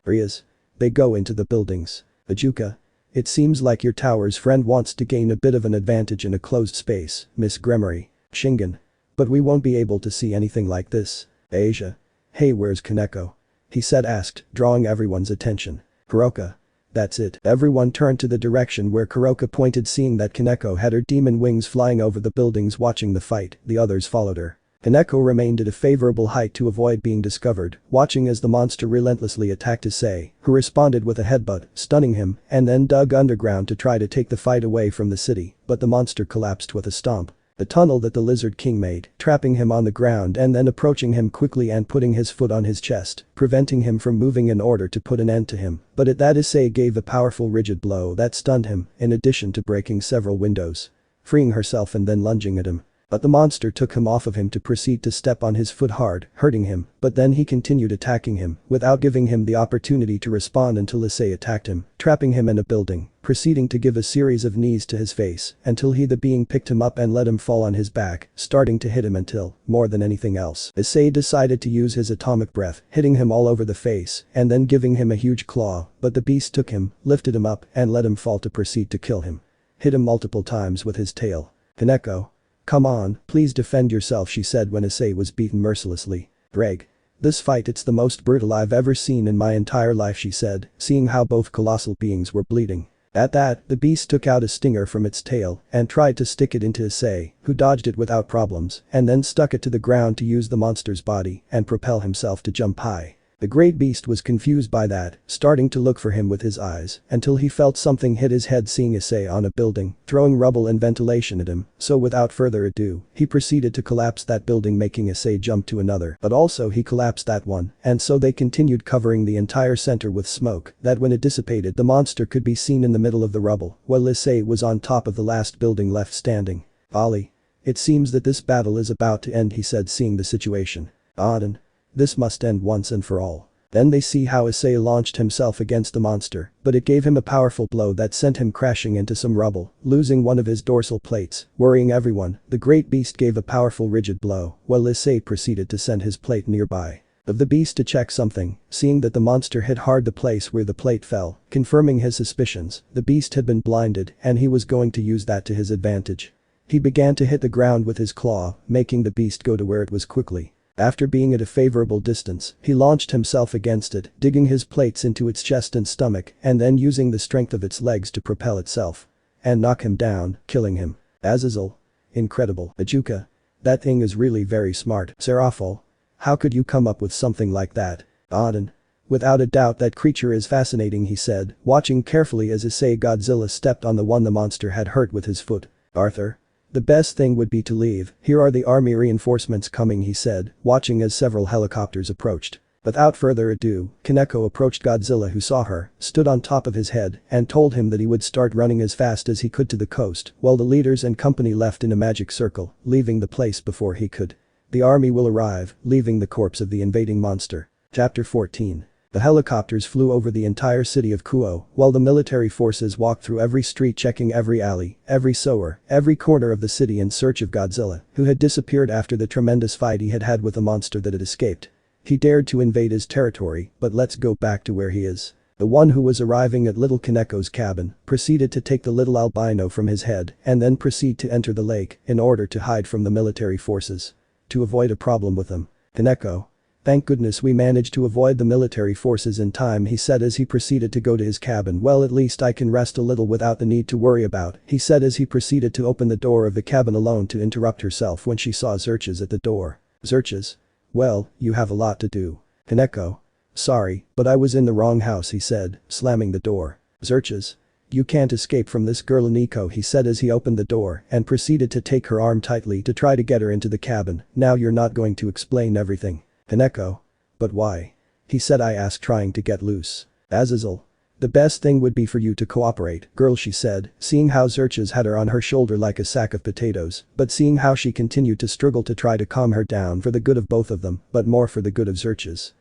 Rias. They go into the buildings. Ajuka. It seems like your tower's friend wants to gain a bit of an advantage in a closed space, Miss Gremory. Shingen. But we won't be able to see anything like this. Asia. Hey, where's Kaneko? He said asked, drawing everyone's attention. Kuroka. That's it. Everyone turned to the direction where Kuroka pointed, seeing that Kaneko had her demon wings flying over the buildings watching the fight. The others followed her. Kaneko remained at a favorable height to avoid being discovered, watching as the monster relentlessly attacked Issei, who responded with a headbutt, stunning him, and then dug underground to try to take the fight away from the city, but the monster collapsed with a stomp. The tunnel that the Lizard King made, trapping him on the ground and then approaching him quickly and putting his foot on his chest, preventing him from moving in order to put an end to him. But at that Issei gave a powerful rigid blow that stunned him, in addition to breaking several windows. Freeing herself and then lunging at him. But the monster took him off of him to proceed to step on his foot hard, hurting him, but then he continued attacking him, without giving him the opportunity to respond until Issei attacked him, trapping him in a building, proceeding to give a series of knees to his face, until the being picked him up and let him fall on his back, starting to hit him until, more than anything else, Issei decided to use his atomic breath, hitting him all over the face, and then giving him a huge claw, but the beast took him, lifted him up, and let him fall to proceed to kill him. Hit him multiple times with his tail. Kaneko. Come on, please defend yourself, she said when Issei was beaten mercilessly. Greg. This fight, it's the most brutal I've ever seen in my entire life, she said, seeing how both colossal beings were bleeding. At that, the beast took out a stinger from its tail and tried to stick it into Issei, who dodged it without problems, and then stuck it to the ground to use the monster's body and propel himself to jump high. The great beast was confused by that, starting to look for him with his eyes, until he felt something hit his head seeing Issei on a building, throwing rubble and ventilation at him, so without further ado, he proceeded to collapse that building making Issei jump to another, but also he collapsed that one, and so they continued covering the entire center with smoke, that when it dissipated the monster could be seen in the middle of the rubble, while Issei was on top of the last building left standing. Ali. It seems that this battle is about to end, he said seeing the situation. Auden. This must end once and for all. Then they see how Issei launched himself against the monster, but it gave him a powerful blow that sent him crashing into some rubble, losing one of his dorsal plates, worrying everyone. The great beast gave a powerful rigid blow, while Issei proceeded to send his plate nearby of the beast to check something, seeing that the monster hit hard the place where the plate fell, confirming his suspicions. The beast had been blinded and he was going to use that to his advantage. He began to hit the ground with his claw, making the beast go to where it was quickly. After being at a favorable distance, he launched himself against it, digging his plates into its chest and stomach, and then using the strength of its legs to propel itself and knock him down, killing him. Azazel. Incredible. Ajuka. That thing is really very smart. Seraphol. How could you come up with something like that? Auden. Without a doubt that creature is fascinating, he said, watching carefully as Issei Godzilla stepped on the one the monster had hurt with his foot. Arthur. The best thing would be to leave, here are the army reinforcements coming, he said, watching as several helicopters approached. Without further ado, Kaneko approached Godzilla who saw her, stood on top of his head, and told him that he would start running as fast as he could to the coast, while the leaders and company left in a magic circle, leaving the place before he could. The army will arrive, leaving the corpse of the invading monster. Chapter 14. The helicopters flew over the entire city of Kuo, while the military forces walked through every street checking every alley, every sewer, every corner of the city in search of Godzilla, who had disappeared after the tremendous fight he had had with the monster that had escaped. He dared to invade his territory, but let's go back to where he is. The one who was arriving at little Kaneko's cabin proceeded to take the little albino from his head and then proceed to enter the lake in order to hide from the military forces. To avoid a problem with them. Kaneko. Thank goodness we managed to avoid the military forces in time, he said as he proceeded to go to his cabin. Well, at least I can rest a little without the need to worry about, he said as he proceeded to open the door of the cabin alone to interrupt herself when she saw Xerxes at the door. Xerxes? Well, you have a lot to do. Kaneko. Sorry, but I was in the wrong house, he said, slamming the door. Xerxes. You can't escape from this girl Nico, he said as he opened the door and proceeded to take her arm tightly to try to get her into the cabin. Now you're not going to explain everything. Kaneko. But why? He said I asked trying to get loose. Azazel. The best thing would be for you to cooperate, girl, she said, seeing how Xerxes had her on her shoulder like a sack of potatoes, but seeing how she continued to struggle to try to calm her down for the good of both of them, but more for the good of Xerxes.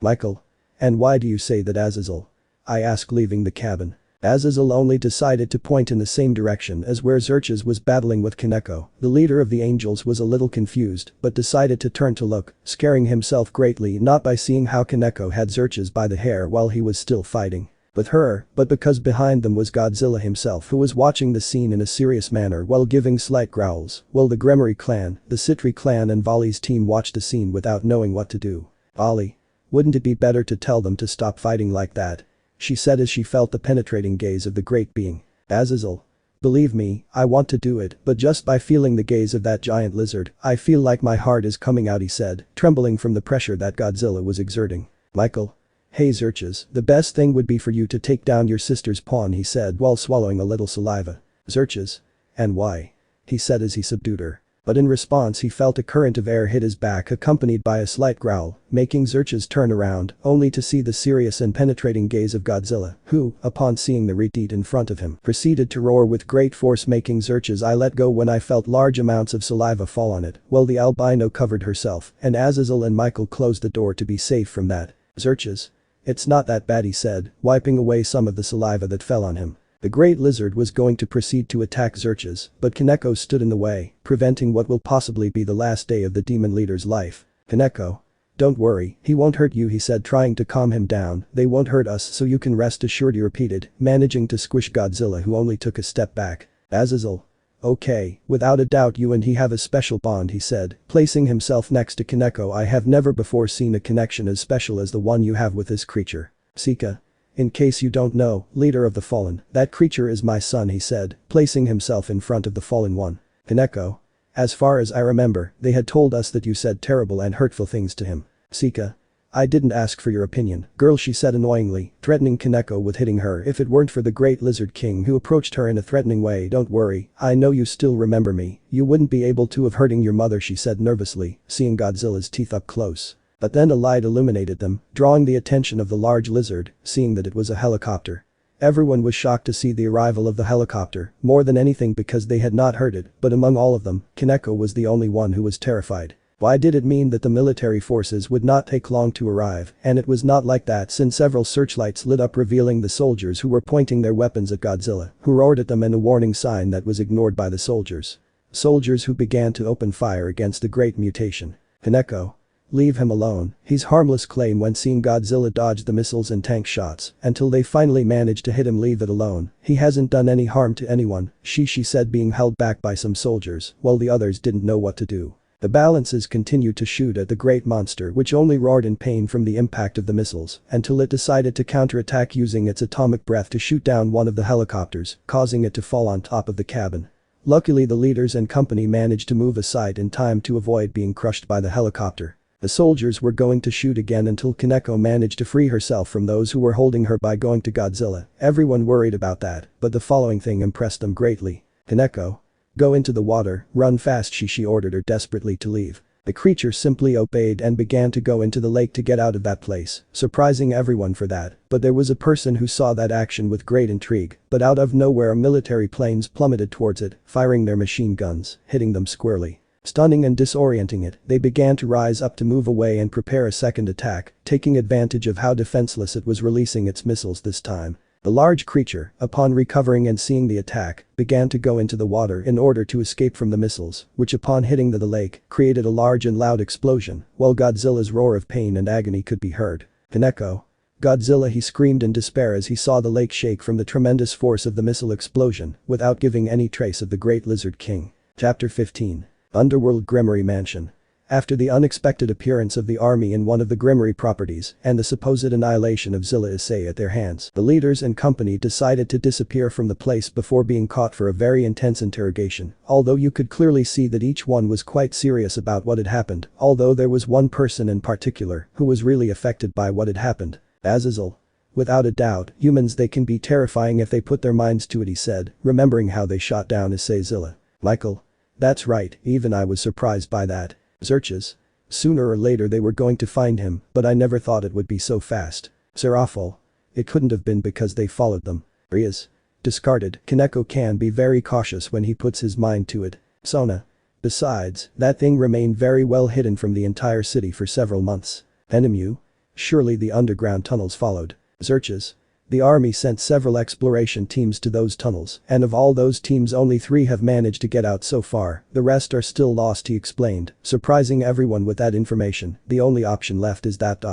Michael. And why do you say that, Azazel? I asked, leaving the cabin. Azazel only decided to point in the same direction as where Xerxes was battling with Kaneko. The leader of the angels was a little confused but decided to turn to look, scaring himself greatly not by seeing how Kaneko had Xerxes by the hair while he was still fighting with her, but because behind them was Godzilla himself, who was watching the scene in a serious manner while giving slight growls, while the Gremory clan, the Citri clan and Vali's team watched the scene without knowing what to do. Ali. Wouldn't it be better to tell them to stop fighting like that? She said as she felt the penetrating gaze of the great being. Azazel. Believe me, I want to do it, but just by feeling the gaze of that giant lizard, I feel like my heart is coming out, he said, trembling from the pressure that Godzilla was exerting. Michael. Hey Xerxes, the best thing would be for you to take down your sister's pawn, he said while swallowing a little saliva. Xerxes. And why? He said as he subdued her. But in response he felt a current of air hit his back accompanied by a slight growl, making Xerxes turn around, only to see the serious and penetrating gaze of Godzilla, who, upon seeing the redeed in front of him, proceeded to roar with great force, making Xerxes I let go when I felt large amounts of saliva fall on it, while the albino covered herself, and Azazel and Michael closed the door to be safe from that. Xerxes. It's not that bad, he said, wiping away some of the saliva that fell on him. The great lizard was going to proceed to attack Xerxes, but Kaneko stood in the way, preventing what will possibly be the last day of the demon leader's life. Kaneko. Don't worry, he won't hurt you, he said trying to calm him down. They won't hurt us, so you can rest assured, he repeated, managing to squish Godzilla who only took a step back. Azazel. Okay, without a doubt you and he have a special bond, he said, placing himself next to Kaneko. I have never before seen a connection as special as the one you have with this creature. Sika. In case you don't know, leader of the fallen, that creature is my son, he said, placing himself in front of the fallen one. Kaneko. As far as I remember, they had told us that you said terrible and hurtful things to him. Sika. I didn't ask for your opinion, girl, she said annoyingly, threatening Kaneko with hitting her if it weren't for the Great Lizard King who approached her in a threatening way. Don't worry, I know you still remember me, you wouldn't be able to of hurting your mother, she said nervously, seeing Godzilla's teeth up close. But then a light illuminated them, drawing the attention of the large lizard, seeing that it was a helicopter. Everyone was shocked to see the arrival of the helicopter, more than anything because they had not heard it, but among all of them, Kaneko was the only one who was terrified. Why did it mean that the military forces would not take long to arrive, and it was not like that since several searchlights lit up revealing the soldiers who were pointing their weapons at Godzilla, who roared at them in a warning sign that was ignored by the soldiers. Soldiers who began to open fire against the great mutation. Kaneko. Leave him alone, he's harmless, claim when seeing Godzilla dodge the missiles and tank shots until they finally managed to hit him. Leave it alone, he hasn't done any harm to anyone, she said, being held back by some soldiers while the others didn't know what to do. The balances continued to shoot at the great monster, which only roared in pain from the impact of the missiles until it decided to counterattack using its atomic breath to shoot down one of the helicopters, causing it to fall on top of the cabin. Luckily the leaders and company managed to move aside in time to avoid being crushed by the helicopter. The soldiers were going to shoot again until Kaneko managed to free herself from those who were holding her by going to Godzilla. Everyone worried about that, but the following thing impressed them greatly. Kaneko. Go into the water, run fast, she ordered her desperately to leave. The creature simply obeyed and began to go into the lake to get out of that place, surprising everyone for that, but there was a person who saw that action with great intrigue, but out of nowhere military planes plummeted towards it, firing their machine guns, hitting them squarely. Stunning and disorienting it, they began to rise up to move away and prepare a second attack, taking advantage of how defenseless it was releasing its missiles this time. The large creature, upon recovering and seeing the attack, began to go into the water in order to escape from the missiles, which upon hitting the lake, created a large and loud explosion, while Godzilla's roar of pain and agony could be heard. Kaneko. Godzilla, he screamed in despair as he saw the lake shake from the tremendous force of the missile explosion, without giving any trace of the Great Lizard King. Chapter 15. Underworld Grimmery Mansion. After the unexpected appearance of the army in one of the Grimmery properties and the supposed annihilation of Zilla Issei at their hands, the leaders and company decided to disappear from the place before being caught for a very intense interrogation, although you could clearly see that each one was quite serious about what had happened, although there was one person in particular who was really affected by what had happened. Azazel. Without a doubt, humans, they can be terrifying if they put their minds to it, he said, remembering how they shot down Issei Zilla. Michael. That's right, even I was surprised by that. Searches. Sooner or later they were going to find him, but I never thought it would be so fast. Serafal. It couldn't have been because they followed them. He is. Discarded. Kaneko can be very cautious when he puts his mind to it. Sona. Besides, that thing remained very well hidden from the entire city for several months. Enemu. Surely the underground tunnels followed. Searches. The army sent several exploration teams to those tunnels, and of all those teams only 3 have managed to get out so far, the rest are still lost, he explained, surprising everyone with that information. The only option left is that.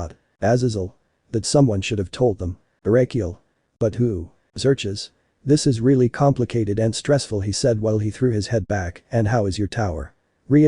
Azazel. That someone should have told them. Arakiel. But who? Searches. This is really complicated and stressful, he said while he threw his head back. And how is your tower?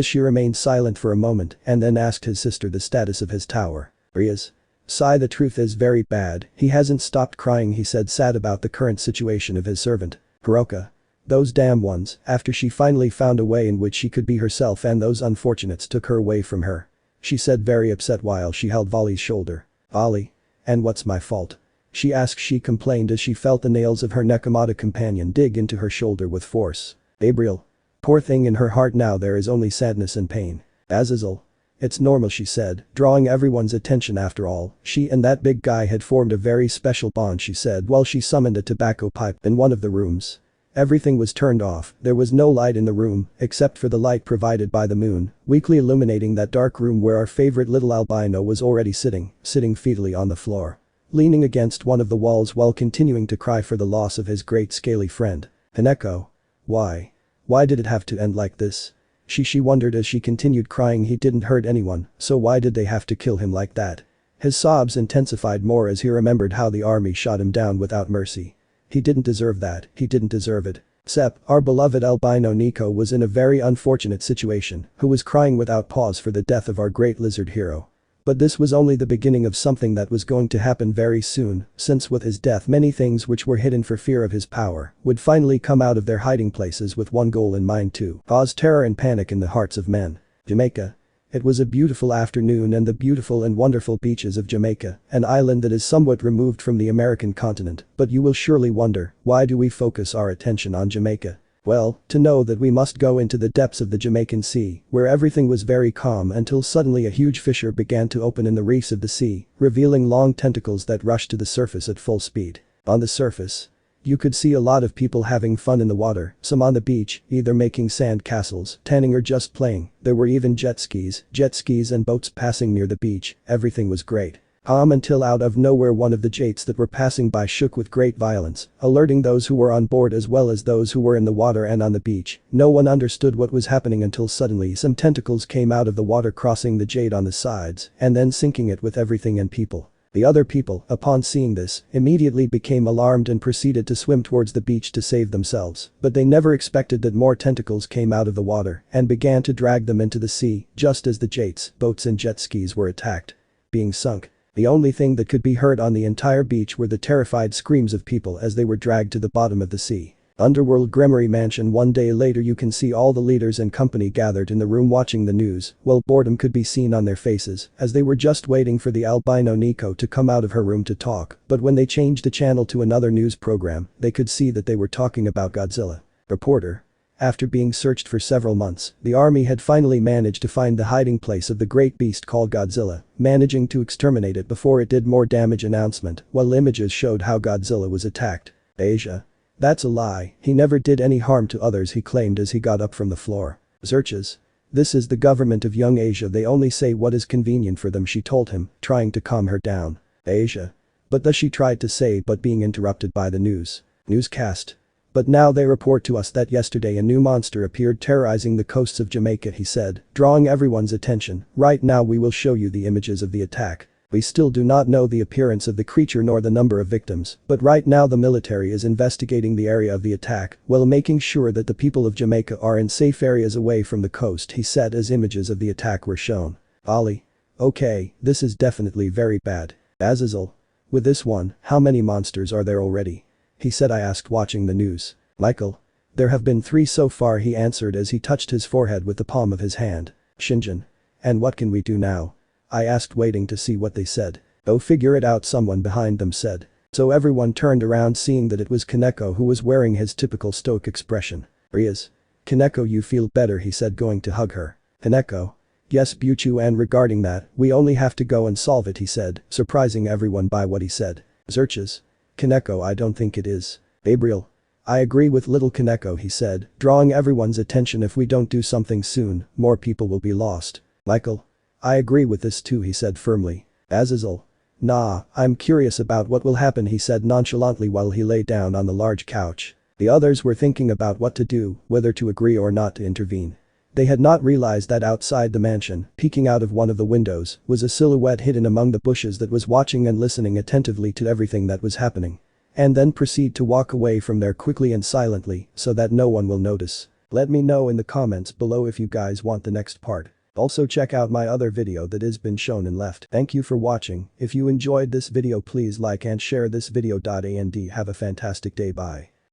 She remained silent for a moment and then asked his sister the status of his tower. Rias. Sigh, the truth is very bad, he hasn't stopped crying, he said, sad about the current situation of his servant. Hiroka. Those damn ones, after she finally found a way in which she could be herself and those unfortunates took her away from her. She said, very upset while she held Vali's shoulder. Ali. And what's my fault? She asked. She complained as she felt the nails of her Nekomata companion dig into her shoulder with force. Gabriel. Poor thing, in her heart now there is only sadness and pain. Azazel. It's normal, she said, drawing everyone's attention. After all, she and that big guy had formed a very special bond, she said while she summoned a tobacco pipe in one of the rooms. Everything was turned off, there was no light in the room except for the light provided by the moon, weakly illuminating that dark room where our favorite little albino was already sitting feetally on the floor, leaning against one of the walls while continuing to cry for the loss of his great scaly friend. Haneko. Why? Why did it have to end like this? She wondered as she continued crying. He didn't hurt anyone, so why did they have to kill him like that? His sobs intensified more as he remembered how the army shot him down without mercy. He didn't deserve that, he didn't deserve it. Sep, our beloved albino Nico, was in a very unfortunate situation, who was crying without pause for the death of our great lizard hero. But this was only the beginning of something that was going to happen very soon, since with his death many things which were hidden for fear of his power would finally come out of their hiding places with one goal in mind: to cause terror and panic in the hearts of men. Jamaica. It was a beautiful afternoon and the beautiful and wonderful beaches of Jamaica, an island that is somewhat removed from the American continent, but you will surely wonder, why do we focus our attention on Jamaica? Well, to know that we must go into the depths of the Jamaican Sea, where everything was very calm until suddenly a huge fissure began to open in the reefs of the sea, revealing long tentacles that rushed to the surface at full speed. On the surface, you could see a lot of people having fun in the water, some on the beach, either making sand castles, tanning or just playing. There were even jet skis and boats passing near the beach. Everything was great. Calm until out of nowhere one of the jets that were passing by shook with great violence, alerting those who were on board as well as those who were in the water and on the beach. No one understood what was happening until suddenly some tentacles came out of the water, crossing the jet on the sides and then sinking it with everything and people. The other people, upon seeing this, immediately became alarmed and proceeded to swim towards the beach to save themselves, but they never expected that more tentacles came out of the water and began to drag them into the sea, just as the jets, boats and jet skis were attacked. Being sunk. The only thing that could be heard on the entire beach were the terrified screams of people as they were dragged to the bottom of the sea. Underworld Gremory Mansion. One day later you can see all the leaders and company gathered in the room watching the news, while boredom could be seen on their faces as they were just waiting for the albino Nico to come out of her room to talk, but when they changed the channel to another news program, they could see that they were talking about Godzilla. Reporter. After being searched for several months, the army had finally managed to find the hiding place of the great beast called Godzilla, managing to exterminate it before it did more damage. Announcement, while images showed how Godzilla was attacked. Asia. That's a lie, he never did any harm to others, he claimed as he got up from the floor. Searches. This is the government of young Asia, they only say what is convenient for them, she told him, trying to calm her down. Asia. But thus she tried to say, but being interrupted by the newscast. But now they report to us that yesterday a new monster appeared terrorizing the coasts of Jamaica, he said, drawing everyone's attention. Right now we will show you the images of the attack. We still do not know the appearance of the creature nor the number of victims, but right now the military is investigating the area of the attack while making sure that the people of Jamaica are in safe areas away from the coast, he said as images of the attack were shown. Ali. Okay, this is definitely very bad. Azazel. With this one, how many monsters are there already? He said. I asked, watching the news. Michael. There have been 3 so far, he answered as he touched his forehead with the palm of his hand. Shinjin. And what can we do now? I asked, waiting to see what they said. Go figure it out, someone behind them said. So everyone turned around, seeing that it was Kaneko, who was wearing his typical stoic expression. Rias. Kaneko, you feel better, he said, going to hug her. Kaneko. Yes, Buchu, and regarding that, we only have to go and solve it, he said, surprising everyone by what he said. Zerches. Kaneko, I don't think it is. Gabriel. I agree with little Kaneko, he said, drawing everyone's attention. If we don't do something soon, more people will be lost. Michael. I agree with this too, he said firmly. Azazel. Nah, I'm curious about what will happen, he said nonchalantly while he lay down on the large couch. The others were thinking about what to do, whether to agree or not to intervene. They had not realized that outside the mansion, peeking out of one of the windows, was a silhouette hidden among the bushes that was watching and listening attentively to everything that was happening. And then proceed to walk away from there quickly and silently so that no one will notice. Let me know in the comments below if you guys want the next part. Also check out my other video that has been shown and left. Thank you for watching. If you enjoyed this video, please like and share this video. And have a fantastic day. Bye.